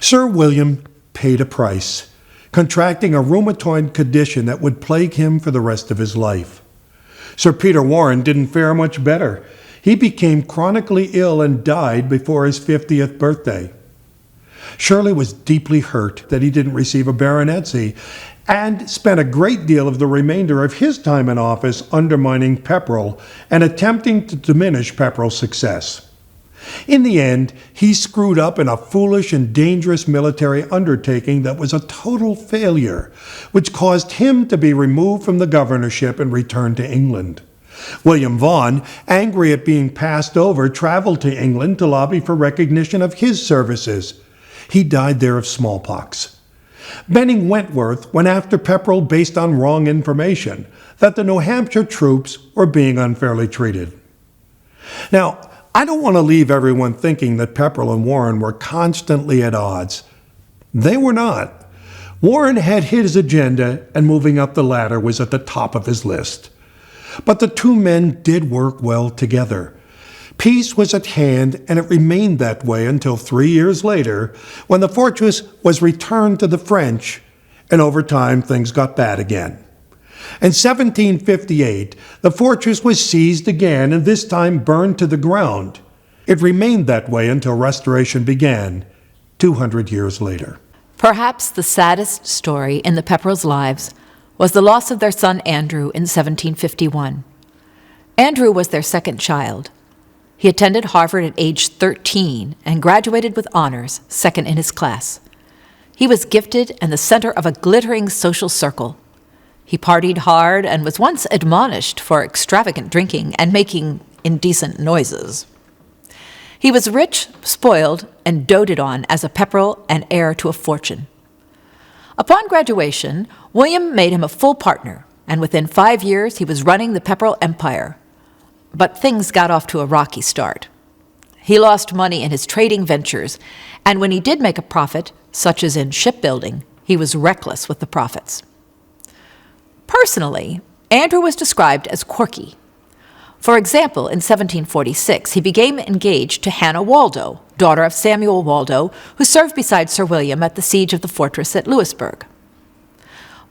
S1: Sir William paid a price, contracting a rheumatoid condition that would plague him for the rest of his life. Sir Peter Warren didn't fare much better. He became chronically ill and died before his 50th birthday. Shirley was deeply hurt that he didn't receive a baronetcy and spent a great deal of the remainder of his time in office undermining Pepperrell and attempting to diminish Pepperrell's success. In the end, he screwed up in a foolish and dangerous military undertaking that was a total failure, which caused him to be removed from the governorship and returned to England. William Vaughan, angry at being passed over, traveled to England to lobby for recognition of his services. He died there of smallpox. Benning Wentworth went after Pepperrell based on wrong information, that the New Hampshire troops were being unfairly treated. Now, I don't want to leave everyone thinking that Pepperrell and Warren were constantly at odds. They were not. Warren had his agenda, and moving up the ladder was at the top of his list. But the two men did work well together. Peace was at hand, and it remained that way until 3 years later, when the fortress was returned to the French, and over time things got bad again. In 1758, the fortress was seized again, and this time burned to the ground. It remained that way until restoration began, 200 years later.
S9: Perhaps the saddest story in the Pepperrells' lives was the loss of their son Andrew in 1751. Andrew was their second child. He attended Harvard at age 13 and graduated with honors, second in his class. He was gifted and the center of a glittering social circle. He partied hard and was once admonished for extravagant drinking and making indecent noises. He was rich, spoiled, and doted on as a Pepperrell and heir to a fortune. Upon graduation, William made him a full partner, and within 5 years he was running the Pepperrell empire. But things got off to a rocky start. He lost money in his trading ventures, and when he did make a profit, such as in shipbuilding, he was reckless with the profits. Personally, Andrew was described as quirky. For example, in 1746, he became engaged to Hannah Waldo, daughter of Samuel Waldo, who served beside Sir William at the siege of the fortress at Louisbourg.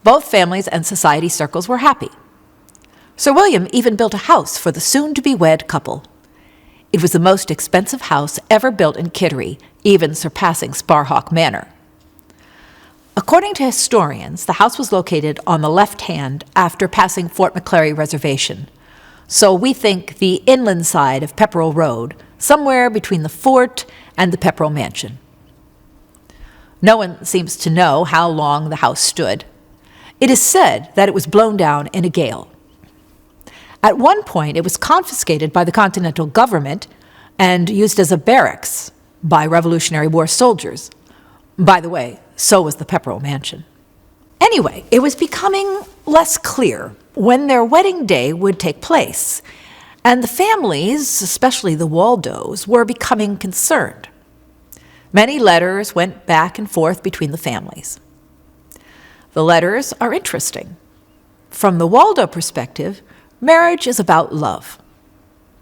S9: Both families and society circles were happy. Sir William even built a house for the soon-to-be-wed couple. It was the most expensive house ever built in Kittery, even surpassing Sparhawk Manor. According to historians, the house was located on the left hand after passing Fort McClary Reservation, so we think the inland side of Pepperrell Road, somewhere between the fort and the Pepperrell Mansion. No one seems to know how long the house stood. It is said that it was blown down in a gale. At one point, it was confiscated by the Continental government and used as a barracks by Revolutionary War soldiers. By the way, so was the Pepperrell Mansion. Anyway, it was becoming less clear when their wedding day would take place, and the families, especially the Waldos, were becoming concerned. Many letters went back and forth between the families. The letters are interesting. From the Waldo perspective, marriage is about love.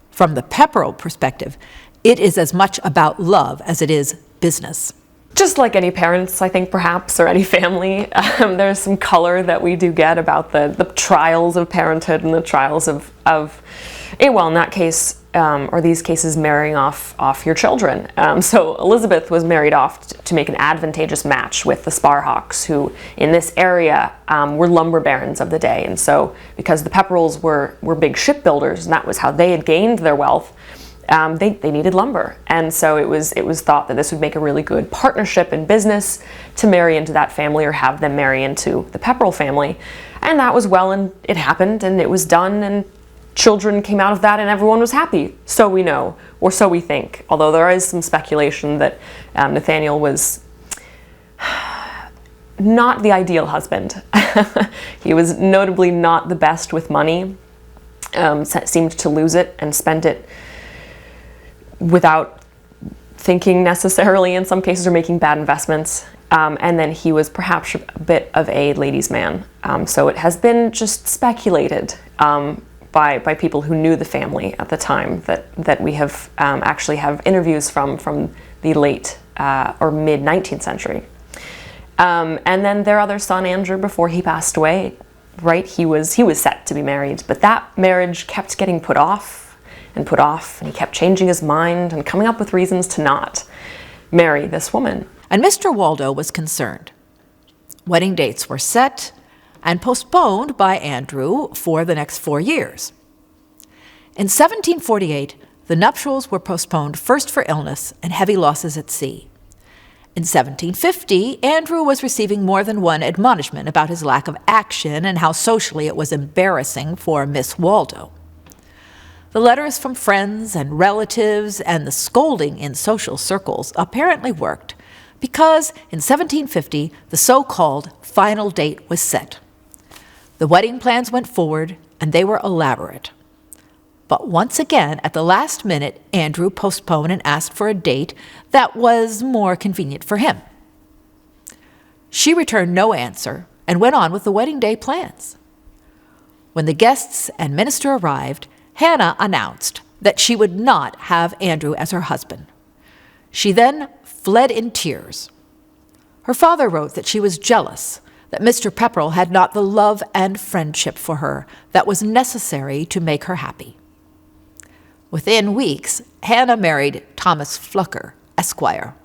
S9: From the Pepperrell perspective, it is as much about love as it is business.
S14: Just like any parents, I think, perhaps, or any family, there's some color that we do get about the trials of parenthood and the trials of well, in that case, or these cases, marrying off your children. So Elizabeth was married off to make an advantageous match with the Sparhawks, who in this area were lumber barons of the day. And so because the Pepperrells were big shipbuilders, and that was how they had gained their wealth, they needed lumber. And so it was thought that this would make a really good partnership in business to marry into that family or have them marry into the Pepperrell family. And that was well, and it happened, and it was done, and children came out of that, and everyone was happy. So we know, or so we think. Although there is some speculation that Nathaniel was not the ideal husband. He was notably not the best with money, seemed to lose it and spend it without thinking necessarily in some cases, or making bad investments. And then he was perhaps a bit of a ladies' man. So it has been just speculated by people who knew the family at the time that we have actually have interviews from the late or mid-19th century. And then their other son, Andrew, before he passed away, right, he was set to be married, but that marriage kept getting put off, and he kept changing his mind and coming up with reasons to not marry this woman.
S9: And Mr. Waldo was concerned. Wedding dates were set and postponed by Andrew for the next 4 years. In 1748, the nuptials were postponed first for illness and heavy losses at sea. In 1750, Andrew was receiving more than one admonishment about his lack of action and how socially it was embarrassing for Miss Waldo. The letters from friends and relatives and the scolding in social circles apparently worked, because in 1750, the so-called final date was set. The wedding plans went forward, and they were elaborate. But once again, at the last minute, Andrew postponed and asked for a date that was more convenient for him. She returned no answer and went on with the wedding day plans. When the guests and minister arrived, Hannah announced that she would not have Andrew as her husband. She then fled in tears. Her father wrote that she was jealous that Mr. Pepperrell had not the love and friendship for her that was necessary to make her happy. Within weeks, Hannah married Thomas Flucker, Esquire,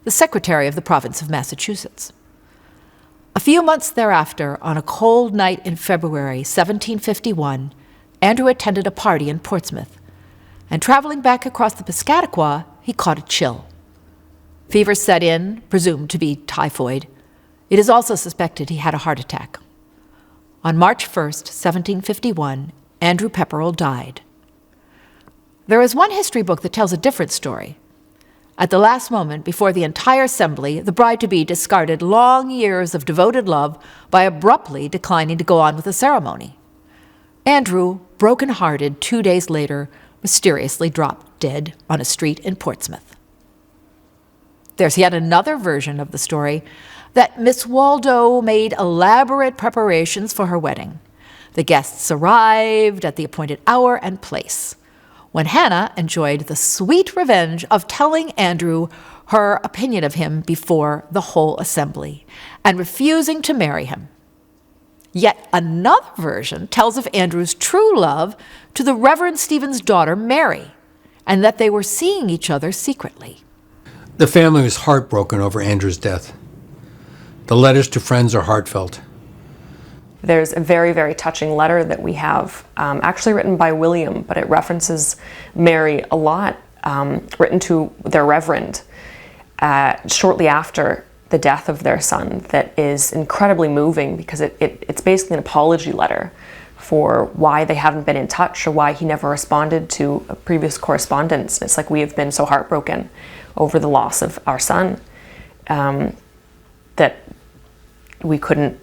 S9: the secretary of the province of Massachusetts. A few months thereafter, on a cold night in February 1751, Andrew attended a party in Portsmouth, and traveling back across the Piscataqua, he caught a chill. Fever set in, presumed to be typhoid. It is also suspected he had a heart attack. On March 1st, 1751, Andrew Pepperrell died. There is one history book that tells a different story. At the last moment, before the entire assembly, the bride-to-be discarded long years of devoted love by abruptly declining to go on with the ceremony. Andrew, broken-hearted 2 days later, mysteriously dropped dead on a street in Portsmouth. There's yet another version of the story that Miss Waldo made elaborate preparations for her wedding. The guests arrived at the appointed hour and place, when Hannah enjoyed the sweet revenge of telling Andrew her opinion of him before the whole assembly and refusing to marry him. Yet another version tells of Andrew's true love to the Reverend Stephen's daughter, Mary, and that they were seeing each other secretly.
S17: The family was heartbroken over Andrew's death. The letters to friends are heartfelt.
S14: There's a very, very touching letter that we have, actually written by William, but it references Mary a lot, written to their reverend shortly after the death of their son, that is incredibly moving because it's basically an apology letter for why they haven't been in touch or why he never responded to a previous correspondence. It's like, we have been so heartbroken over the loss of our son that we couldn't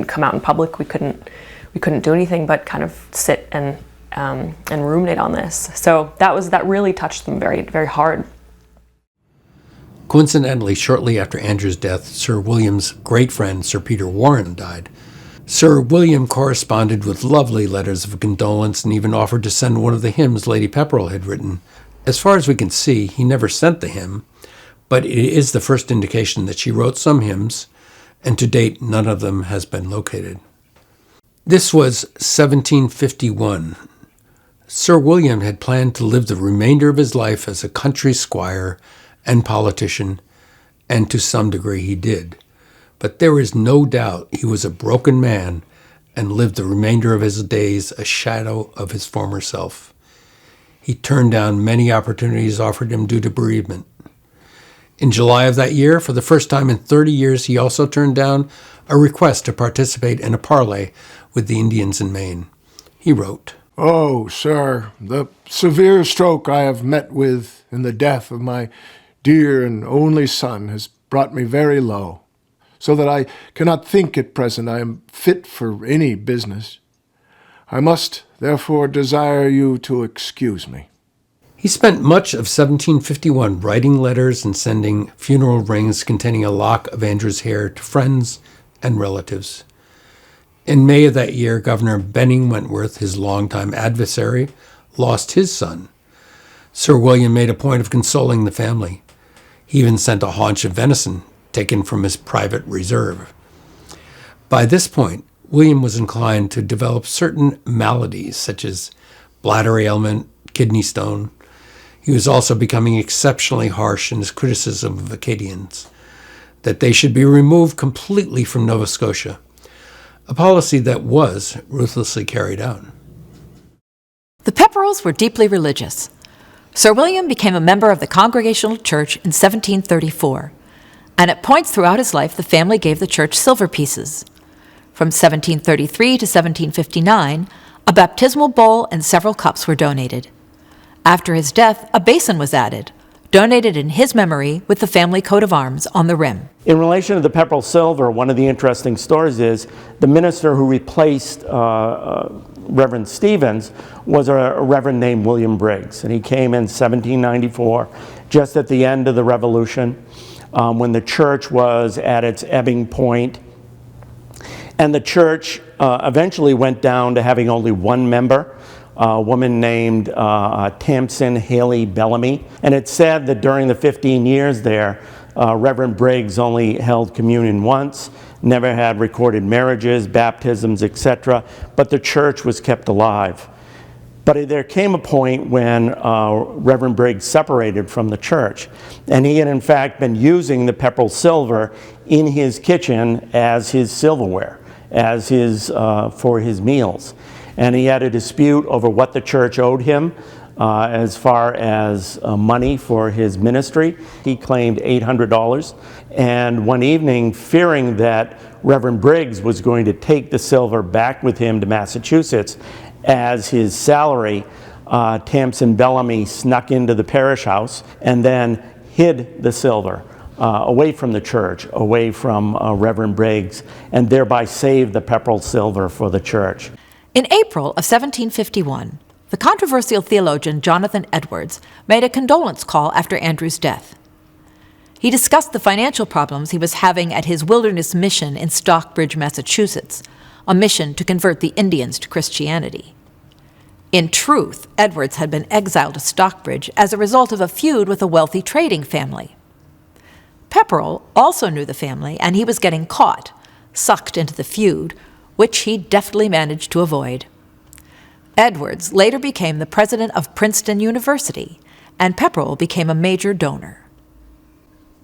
S14: come out in public. We couldn't do anything but kind of sit and ruminate on this. So that really touched them very, very hard.
S17: Coincidentally, shortly after Andrew's death, Sir William's great friend, Sir Peter Warren, died. Sir William corresponded with lovely letters of condolence and even offered to send one of the hymns Lady Pepperrell had written. As far as we can see, he never sent the hymn, but it is the first indication that she wrote some hymns, and to date, none of them has been located. This was 1751. Sir William had planned to live the remainder of his life as a country squire and politician, and to some degree he did. But there is no doubt he was a broken man and lived the remainder of his days a shadow of his former self. He turned down many opportunities offered him due to bereavement. In July of that year, for the first time in 30 years, he also turned down a request to participate in a parley with the Indians in Maine. He wrote,
S18: "Oh, sir, the severe stroke I have met with in the death of my dear and only son has brought me very low, so that I cannot think at present I am fit for any business. I must therefore desire you to excuse me."
S17: He spent much of 1751 writing letters and sending funeral rings containing a lock of Andrew's hair to friends and relatives. In May of that year, Governor Benning Wentworth, his longtime adversary, lost his son. Sir William made a point of consoling the family. He even sent a haunch of venison taken from his private reserve. By this point, William was inclined to develop certain maladies such as bladder ailment, kidney stone. He was also becoming exceptionally harsh in his criticism of Acadians, that they should be removed completely from Nova Scotia, a policy that was ruthlessly carried out.
S9: The Pepperrells were deeply religious. Sir William became a member of the Congregational Church in 1734, and at points throughout his life the family gave the church silver pieces. From 1733 to 1759, a baptismal bowl and several cups were donated. After his death, a basin was added, donated in his memory with the family coat of arms on the rim.
S19: In relation to the Pepperrell silver, one of the interesting stories is the minister who replaced Reverend Stevens was a reverend named William Briggs, and he came in 1794, just at the end of the Revolution. when the church was at its ebbing point. And the church eventually went down to having only one member, a woman named Tamsin Haley Bellamy. And it's said that during the 15 years there, Reverend Briggs only held communion once, never had recorded marriages, baptisms, etc., but the church was kept alive. But there came a point when Reverend Briggs separated from the church, and he had in fact been using the Pepperrell silver in his kitchen as his silverware, as his for his meals. And he had a dispute over what the church owed him as far as money for his ministry. He claimed $800. And one evening, fearing that Reverend Briggs was going to take the silver back with him to Massachusetts as his salary, Tamsin Bellamy snuck into the parish house and then hid the silver away from the church, away from Reverend Briggs, and thereby saved the Pepperrell silver for the church.
S9: In April of 1751, the controversial theologian Jonathan Edwards made a condolence call after Andrew's death. He discussed the financial problems he was having at his wilderness mission in Stockbridge, Massachusetts, a mission to convert the Indians to Christianity. In truth, Edwards had been exiled to Stockbridge as a result of a feud with a wealthy trading family. Pepperrell also knew the family, and he was getting caught, sucked into the feud, which he deftly managed to avoid. Edwards later became the president of Princeton University, and Pepperrell became a major donor.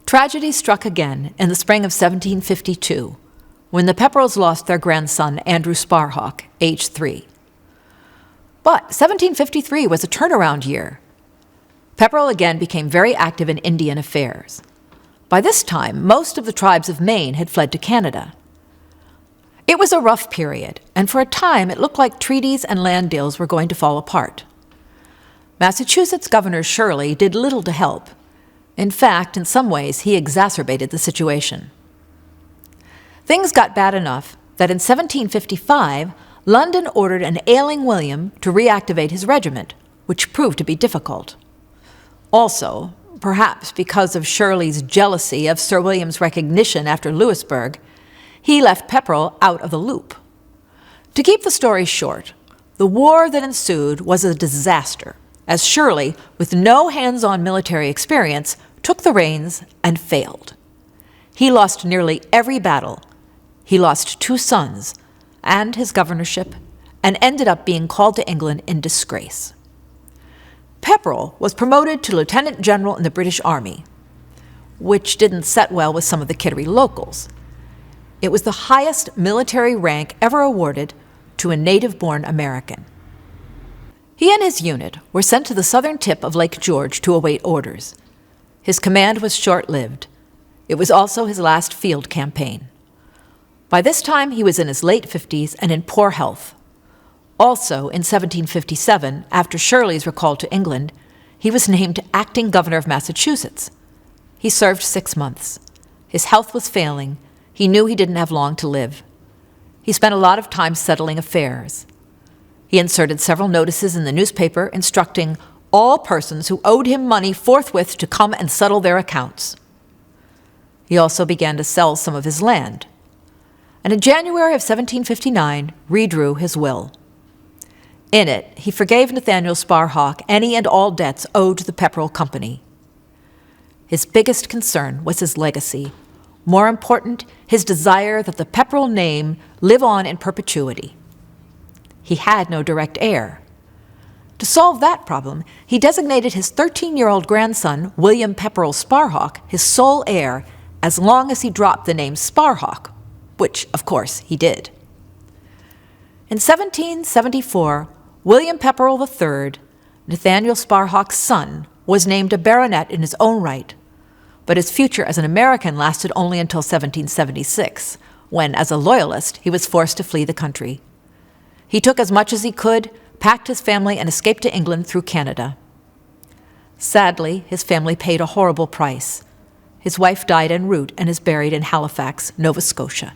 S9: Tragedy struck again in the spring of 1752, when the Pepperrells lost their grandson, Andrew Sparhawk, age 3. But 1753 was a turnaround year. Pepperrell again became very active in Indian affairs. By this time, most of the tribes of Maine had fled to Canada. It was a rough period, and for a time it looked like treaties and land deals were going to fall apart. Massachusetts Governor Shirley did little to help. In fact, in some ways, he exacerbated the situation. Things got bad enough that in 1755, London ordered an ailing William to reactivate his regiment, which proved to be difficult. Also, perhaps because of Shirley's jealousy of Sir William's recognition after Louisbourg, he left Pepperrell out of the loop. To keep the story short, the war that ensued was a disaster, as Shirley, with no hands-on military experience, took the reins and failed. He lost nearly every battle. He lost 2 sons and his governorship, and ended up being called to England in disgrace. Pepperrell was promoted to lieutenant general in the British Army, which didn't set well with some of the Kittery locals. It was the highest military rank ever awarded to a native-born American. He and his unit were sent to the southern tip of Lake George to await orders. His command was short-lived. It was also his last field campaign. By this time, he was in his late 50s and in poor health. Also, in 1757, after Shirley's recall to England, he was named acting governor of Massachusetts. He served 6 months. His health was failing. He knew he didn't have long to live. He spent a lot of time settling affairs. He inserted several notices in the newspaper instructing all persons who owed him money forthwith to come and settle their accounts. He also began to sell some of his land, and in January of 1759 redrew his will. In it, he forgave Nathaniel Sparhawk any and all debts owed to the Pepperrell Company. His biggest concern was his legacy. More important, his desire that the Pepperrell name live on in perpetuity. He had no direct heir. To solve that problem, he designated his 13-year-old grandson, William Pepperrell Sparhawk, his sole heir, as long as he dropped the name Sparhawk, which, of course, he did. In 1774, William Pepperrell III, Nathaniel Sparhawk's son, was named a baronet in his own right, but his future as an American lasted only until 1776, when, as a loyalist, he was forced to flee the country. He took as much as he could, packed his family, and escaped to England through Canada. Sadly, his family paid a horrible price. His wife died en route and is buried in Halifax, Nova Scotia.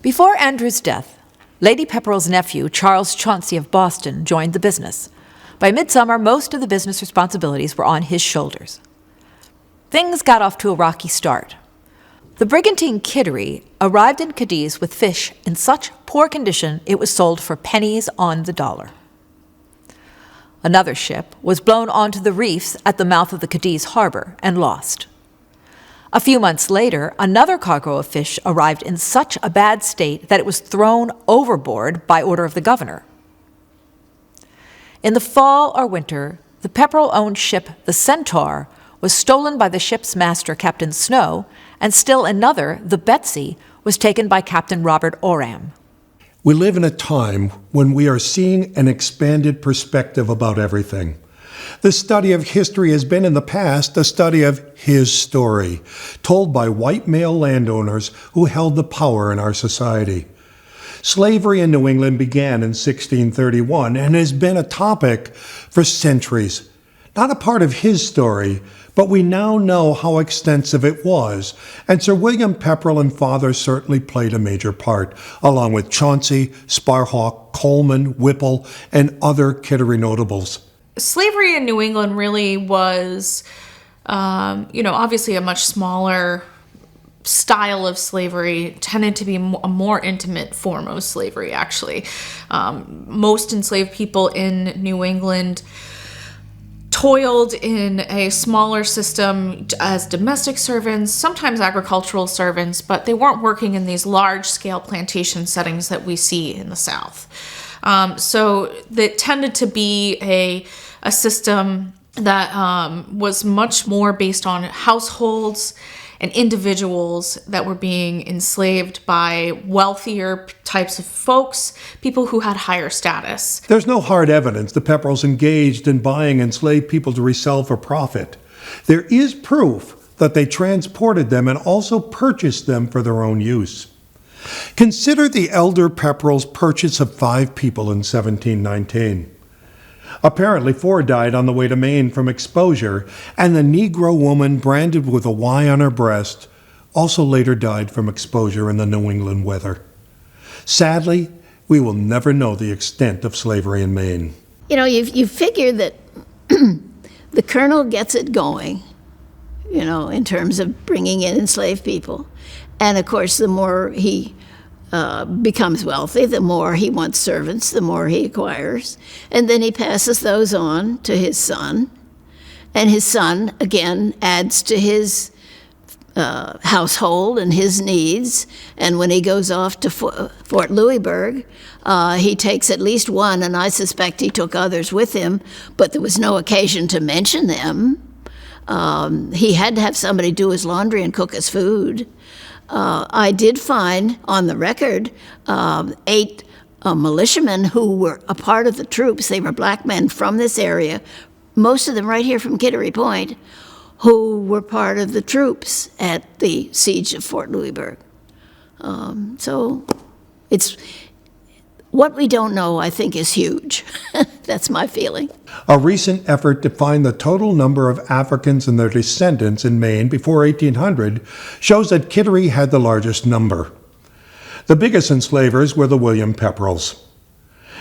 S9: Before Andrew's death, Lady Pepperrell's nephew, Charles Chauncey of Boston, joined the business. By midsummer, most of the business responsibilities were on his shoulders. Things got off to a rocky start. The brigantine Kittery arrived in Cadiz with fish in such poor condition it was sold for pennies on the dollar. Another ship was blown onto the reefs at the mouth of the Cadiz harbor and lost. A few months later, another cargo of fish arrived in such a bad state that it was thrown overboard by order of the governor. In the fall or winter, the Pepperrell-owned ship, the Centaur, was stolen by the ship's master, Captain Snow, and still another, the Betsy, was taken by Captain Robert Oram.
S1: We live in a time when we are seeing an expanded perspective about everything. The study of history has been in the past a study of his story, told by white male landowners who held the power in our society. Slavery in New England began in 1631 and has been a topic for centuries. Not a part of his story, but we now know how extensive it was, and Sir William Pepperrell and Father certainly played a major part, along with Chauncey, Sparhawk, Coleman, Whipple, and other Kittery notables.
S20: Slavery in New England really was, obviously a much smaller style of slavery, tended to be a more intimate form of slavery, actually. Most enslaved people in New England toiled in a smaller system as domestic servants, sometimes agricultural servants, but they weren't working in these large-scale plantation settings that we see in the South. So it tended to be a system that was much more based on households and individuals that were being enslaved by wealthier types of folks, people who had higher status.
S1: There's no hard evidence the Pepperrells engaged in buying enslaved people to resell for profit. There is proof that they transported them and also purchased them for their own use. Consider the elder Pepperrell's purchase of 5 people in 1719. Apparently 4 died on the way to Maine from exposure, and the Negro woman branded with a Y on her breast also later died from exposure in the New England weather. Sadly, we will never know the extent of slavery in Maine.
S21: You figure that the colonel gets it going, in terms of bringing in enslaved people. And of course, the more he becomes wealthy, the more he wants servants, the more he acquires. And then he passes those on to his son. And his son, again, adds to his household and his needs. And when he goes off to Fort Louisburg, he takes at least one, and I suspect he took others with him, but there was no occasion to mention them. He had to have somebody do his laundry and cook his food. I did find on the record 8 militiamen who were a part of the troops. They were black men from this area, most of them right here from Kittery Point, who were part of the troops at the siege of Fort Louisburg. So it's what we don't know, I think, is huge. That's my feeling.
S1: A recent effort to find the total number of Africans and their descendants in Maine before 1800 shows that Kittery had the largest number. The biggest enslavers were the William Pepperrells.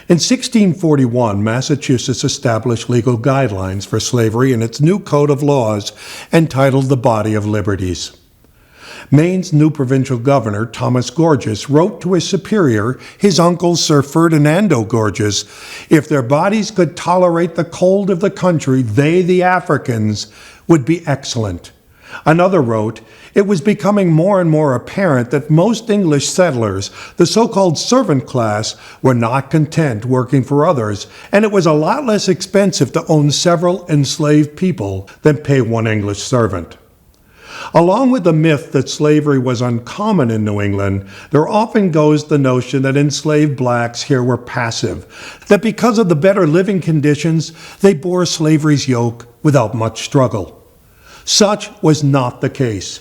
S1: In 1641, Massachusetts established legal guidelines for slavery in its new code of laws entitled the Body of Liberties. Maine's new provincial governor, Thomas Gorges, wrote to his superior, his uncle Sir Ferdinando Gorges, if their bodies could tolerate the cold of the country, they, the Africans, would be excellent. Another wrote, it was becoming more and more apparent that most English settlers, the so-called servant class, were not content working for others, and it was a lot less expensive to own several enslaved people than pay one English servant. Along with the myth that slavery was uncommon in New England, there often goes the notion that enslaved blacks here were passive, that because of the better living conditions, they bore slavery's yoke without much struggle. Such was not the case.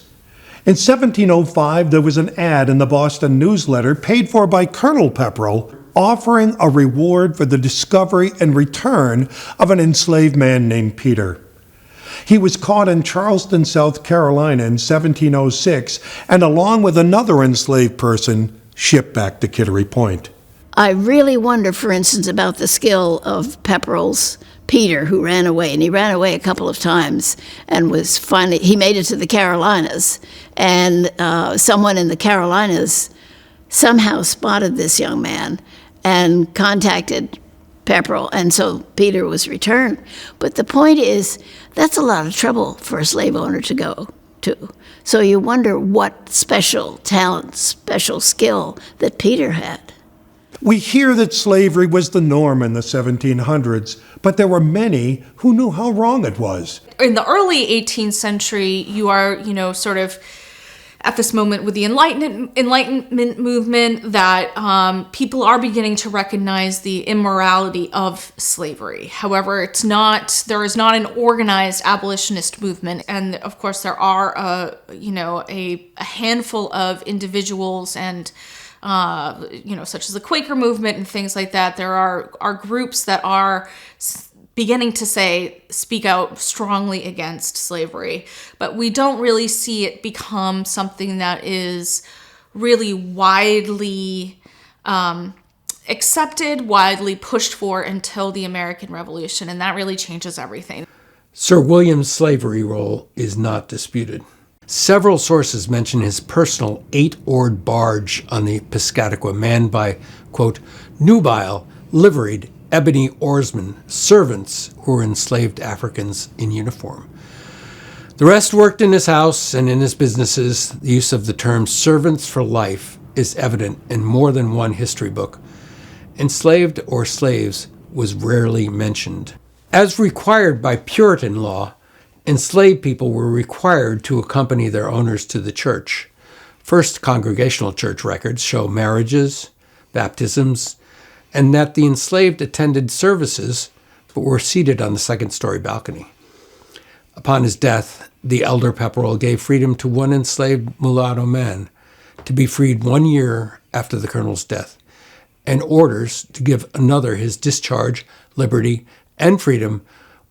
S1: In 1705, there was an ad in the Boston Newsletter paid for by Colonel Pepperrell, offering a reward for the discovery and return of an enslaved man named Peter. He was caught in Charleston, South Carolina in 1706, and along with another enslaved person, shipped back to Kittery Point.
S21: I really wonder, for instance, about the skill of Pepperrell's Peter, who ran away, and he ran away a couple of times, and he made it to the Carolinas, and someone in the Carolinas somehow spotted this young man and contacted Pepperrell, and so Peter was returned. But the point is, that's a lot of trouble for a slave owner to go to. So you wonder what special talent, special skill that Peter had.
S1: We hear that slavery was the norm in the 1700s, but there were many who knew how wrong it was.
S20: In the early 18th century, you are, sort of at this moment with the Enlightenment movement that people are beginning to recognize the immorality of slavery. However, there is not an organized abolitionist movement. And of course, there are, a handful of individuals and such as the Quaker movement and things like that. There are groups that are beginning to speak out strongly against slavery, but we don't really see it become something that is really widely accepted, widely pushed for until the American Revolution, and that really changes everything.
S17: Sir William's slavery role is not disputed. Several sources mention his personal 8-oared barge on the Piscataqua, manned by, quote, nubile, liveried, ebony oarsmen, servants who were enslaved Africans in uniform. The rest worked in his house and in his businesses. The use of the term servants for life is evident in more than one history book. Enslaved or slaves was rarely mentioned. As required by Puritan law, enslaved people were required to accompany their owners to the church. First Congregational Church records show marriages, baptisms, and that the enslaved attended services but were seated on the second-story balcony. Upon his death, the elder Pepperrell gave freedom to one enslaved mulatto man to be freed 1 year after the colonel's death, and orders to give another his discharge, liberty, and freedom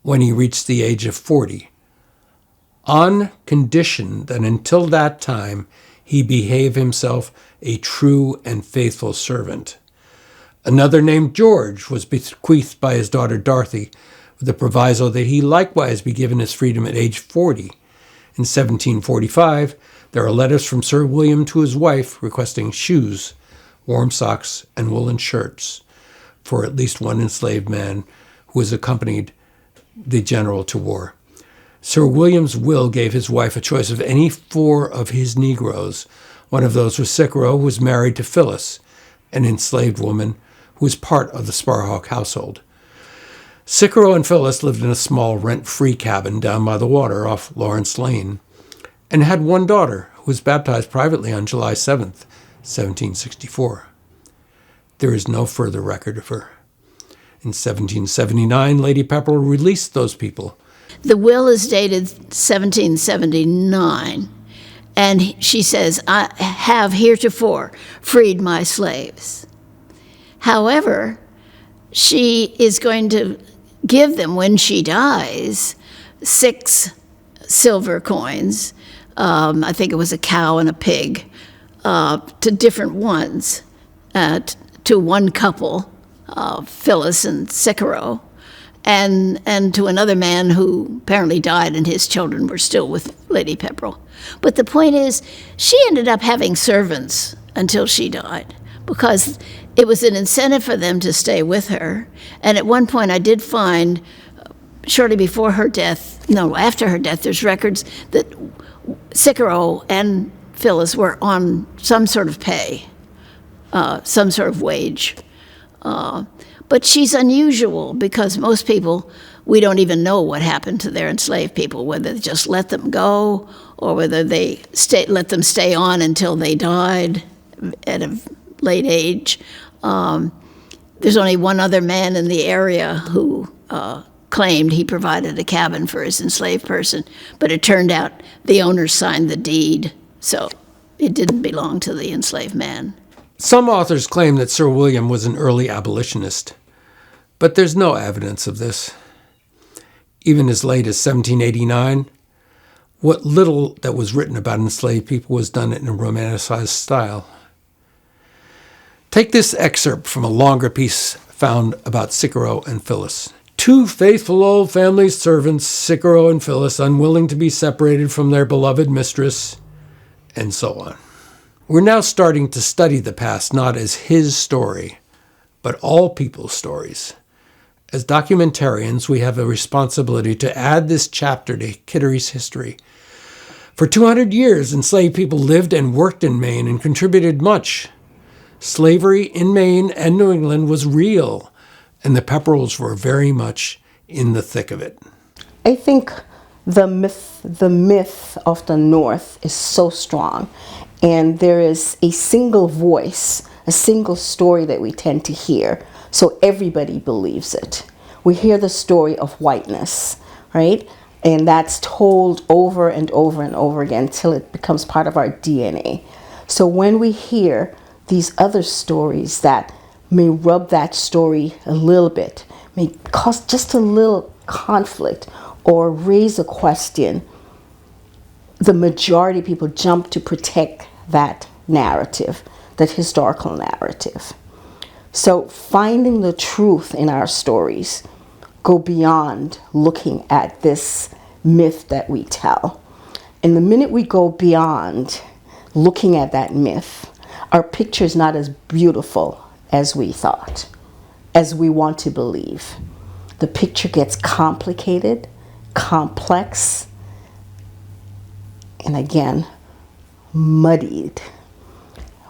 S17: when he reached the age of 40, on condition that until that time he behave himself a true and faithful servant. Another named George was bequeathed by his daughter Dorothy with the proviso that he likewise be given his freedom at age 40. In 1745, there are letters from Sir William to his wife requesting shoes, warm socks, and woolen shirts for at least one enslaved man who has accompanied the general to war. Sir William's will gave his wife a choice of any 4 of his Negroes. One of those was Cicero, who was married to Phyllis, an enslaved woman who was part of the Sparhawk household. Cicero and Phyllis lived in a small rent-free cabin down by the water off Lawrence Lane, and had one daughter who was baptized privately on July 7th, 1764. There is no further record of her. In 1779, Lady Pepperrell released those people.
S21: The will is dated 1779, and she says, I have heretofore freed my slaves. However, she is going to give them, when she dies, 6 silver coins. I think it was a cow and a pig, to different ones, to one couple, Phyllis and Cicero, and to another man who apparently died, and his children were still with Lady Pepperrell. But the point is, she ended up having servants until she died, because it was an incentive for them to stay with her. And at one point I did find, shortly before her death, after her death, there's records that Cicero and Phyllis were on some sort of pay, some sort of wage. But she's unusual because most people, we don't even know what happened to their enslaved people, whether they just let them go or whether they let them stay on until they died at a late age. There's only one other man in the area who claimed he provided a cabin for his enslaved person, but it turned out the owner signed the deed, so it didn't belong to the enslaved man.
S17: Some authors claim that Sir William was an early abolitionist, but there's no evidence of this. Even as late as 1789, what little that was written about enslaved people was done in a romanticized style. Take this excerpt from a longer piece found about Cicero and Phyllis. Two faithful old family servants, Cicero and Phyllis, unwilling to be separated from their beloved mistress, and so on. We're now starting to study the past not as his story, but all people's stories. As documentarians, we have a responsibility to add this chapter to Kittery's history. For 200 years, enslaved people lived and worked in Maine and contributed much. Slavery in Maine and New England was real, and the Pepperrells were very much in the thick of it.
S2: I think the myth of the North is so strong, and there is a single voice, a single story that we tend to hear, so everybody believes it. We hear the story of whiteness, right? And that's told over and over and over again till it becomes part of our DNA. So when we hear these other stories that may rub that story a little bit, may cause just a little conflict or raise a question, the majority of people jump to protect that narrative, that historical narrative. So finding the truth in our stories go beyond looking at this myth that we tell. And the minute we go beyond looking at that myth, our picture is not as beautiful as we thought, as we want to believe. The picture gets complicated, complex, and again, muddied.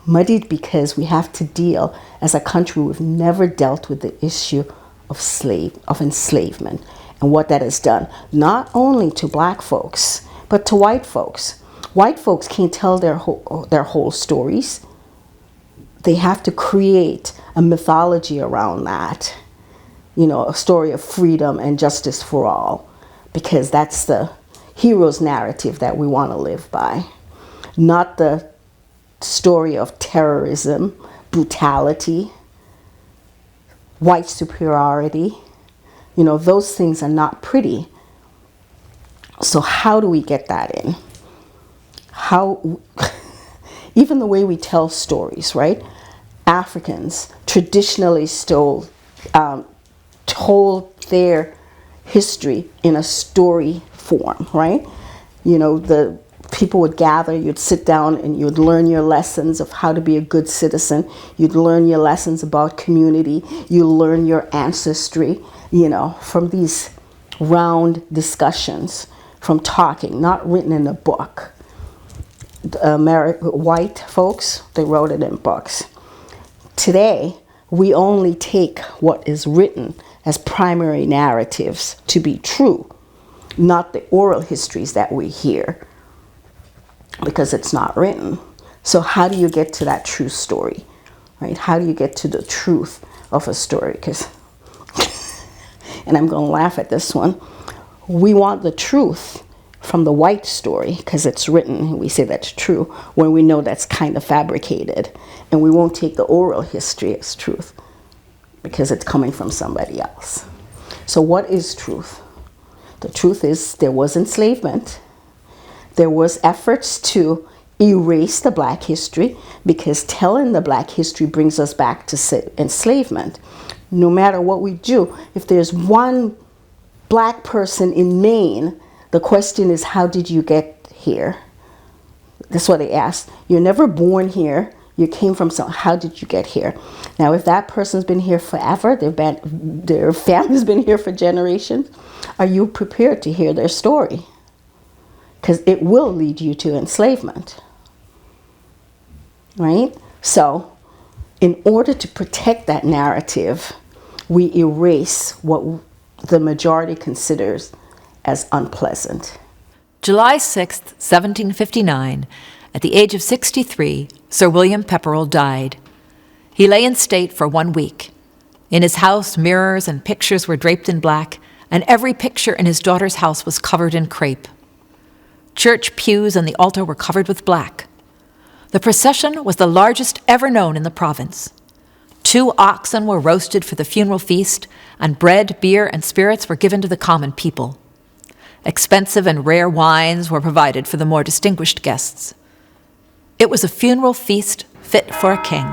S2: Muddied because we have to deal, as a country, we've never dealt with the issue of enslavement and what that has done, not only to black folks, but to white folks. White folks can't tell their whole stories. They have to create a mythology around that, you know, a story of freedom and justice for all, because that's the hero's narrative that we want to live by, not the story of terrorism, brutality, white superiority. You know, those things are not pretty. So how do we get that in? Even the way we tell stories, right? Africans traditionally told their history in a story form, right? You know, the people would gather, you'd sit down and you'd learn your lessons of how to be a good citizen. You'd learn your lessons about community. You learn your ancestry, you know, from these round discussions, from talking, not written in a book. White folks, they wrote it in books. Today, we only take what is written as primary narratives to be true, not the oral histories that we hear, because it's not written. So how do you get to that true story, right? How do you get to the truth of a story? Because, and I'm going to laugh at this one, we want the truth from the white story because it's written and we say that's true when we know that's kind of fabricated, and we won't take the oral history as truth because it's coming from somebody else. So what is truth? The truth is there was enslavement. There was efforts to erase the black history because telling the black history brings us back to enslavement. No matter what we do, if there's one black person in Maine, the question is, how did you get here? That's what they asked. You're never born here. You came from some. How did you get here? Now, if that person's been here forever, their family's been here for generations, are you prepared to hear their story? Because it will lead you to enslavement, right? So in order to protect that narrative, we erase what the majority considers as unpleasant.
S9: July 6, 1759, at the age of 63, Sir William Pepperrell died. He lay in state for 1 week. In his house, mirrors and pictures were draped in black, and every picture in his daughter's house was covered in crepe. Church pews and the altar were covered with black. The procession was the largest ever known in the province. 2 oxen were roasted for the funeral feast, and bread, beer, and spirits were given to the common people. Expensive and rare wines were provided for the more distinguished guests. It was a funeral feast fit for a king.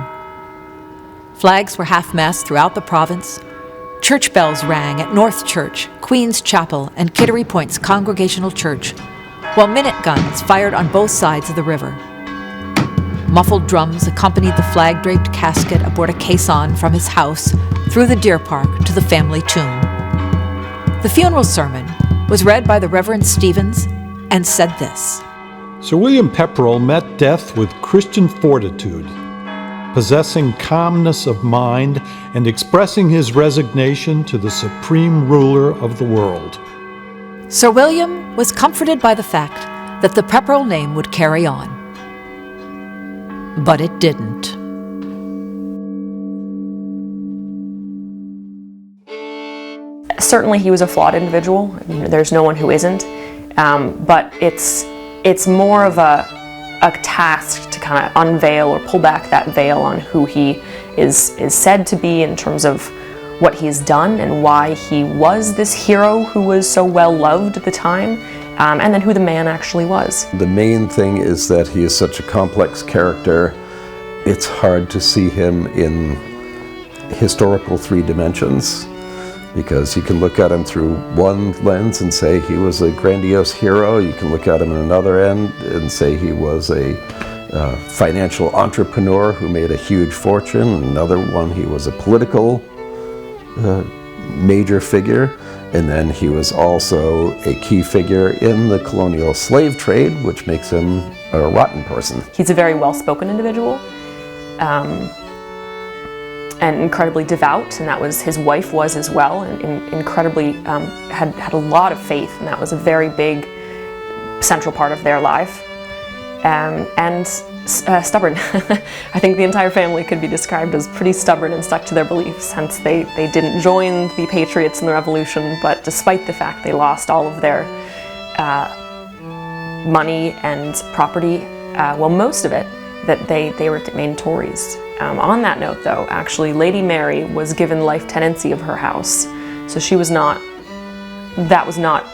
S9: Flags were half-mast throughout the province. Church bells rang at North Church, Queen's Chapel, and Kittery Point's Congregational Church, while minute guns fired on both sides of the river. Muffled drums accompanied the flag-draped casket aboard a caisson from his house through the deer park to the family tomb. The funeral sermon was read by the Reverend Stevens and said this:
S4: Sir William Pepperrell met death with Christian fortitude, possessing calmness of mind and expressing his resignation to the supreme ruler of the world.
S9: Sir William was comforted by the fact that the Pepperrell name would carry on. But it didn't.
S14: Certainly he was a flawed individual. There's no one who isn't. But it's more of a task to kind of unveil or pull back that veil on who he is said to be in terms of what he's done and why he was this hero who was so well loved at the time, and then who the man actually was.
S10: The main thing is that he is such a complex character. It's hard to see him in historical 3 dimensions, because you can look at him through one lens and say he was a grandiose hero. You can look at him in another end and say he was a financial entrepreneur who made a huge fortune. Another one, he was a political major figure. And then he was also a key figure in the colonial slave trade, which makes him a rotten person.
S14: He's a very well-spoken individual. And incredibly devout, and that was his wife was as well, and incredibly had a lot of faith, and that was a very big central part of their life. And stubborn. I think the entire family could be described as pretty stubborn and stuck to their beliefs, hence they didn't join the Patriots in the Revolution, but despite the fact they lost all of their money and property, well, most of it, that they were Maine Tories. On that note, though, actually, Lady Mary was given life tenancy of her house, so she was not. That was not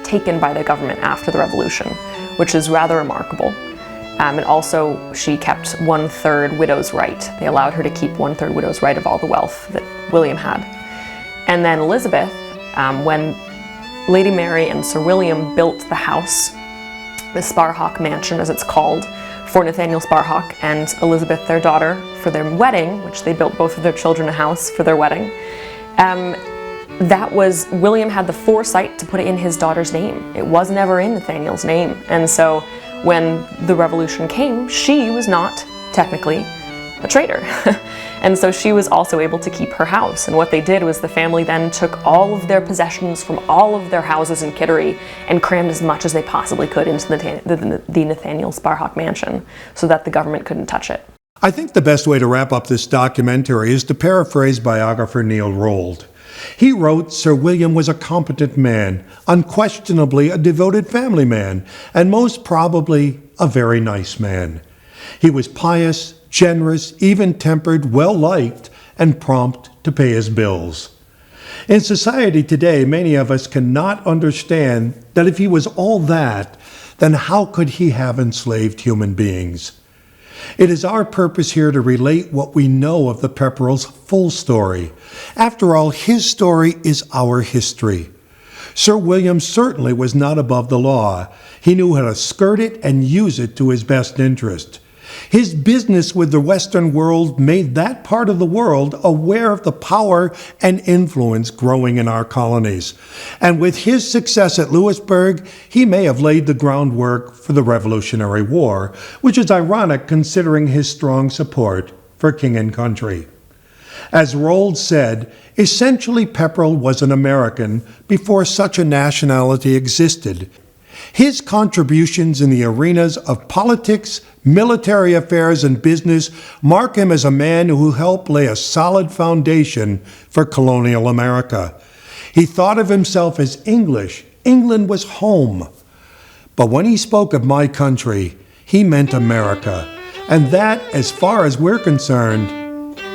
S14: taken by the government after the Revolution, which is rather remarkable. And also, she kept 1/3 widow's right. They allowed her to keep 1/3 widow's right of all the wealth that William had. And then Elizabeth, when Lady Mary and Sir William built the house, the Sparhawk Mansion, as it's called, for Nathaniel Sparhawk and Elizabeth, their daughter, for their wedding, which they built both of their children a house for their wedding. That was, William had the foresight to put it in his daughter's name. It was never in Nathaniel's name. And so when the Revolution came, she was not technically a traitor. And so she was also able to keep her house. And what they did was the family then took all of their possessions from all of their houses in Kittery and crammed as much as they possibly could into the Nathaniel Sparhawk Mansion so that the government couldn't touch it.
S1: I think the best way to wrap up this documentary is to paraphrase biographer Neil Rold. He wrote, Sir William was a competent man, unquestionably a devoted family man, and most probably a very nice man. He was pious, generous, even-tempered, well-liked, and prompt to pay his bills. In society today, many of us cannot understand that if he was all that, then how could he have enslaved human beings? It is our purpose here to relate what we know of the Pepperrell's full story. After all, his story is our history. Sir William certainly was not above the law. He knew how to skirt it and use it to his best interest. His business with the Western world made that part of the world aware of the power and influence growing in our colonies. And with his success at Louisburg, he may have laid the groundwork for the Revolutionary War, which is ironic considering his strong support for king and country. As Rold said, essentially Pepperrell was an American before such a nationality existed. His contributions in the arenas of politics, military affairs, and business mark him as a man who helped lay a solid foundation for colonial America. He thought of himself as English. England was home. But when he spoke of my country, he meant America. And that, as far as we're concerned,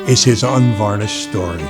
S1: is his unvarnished story.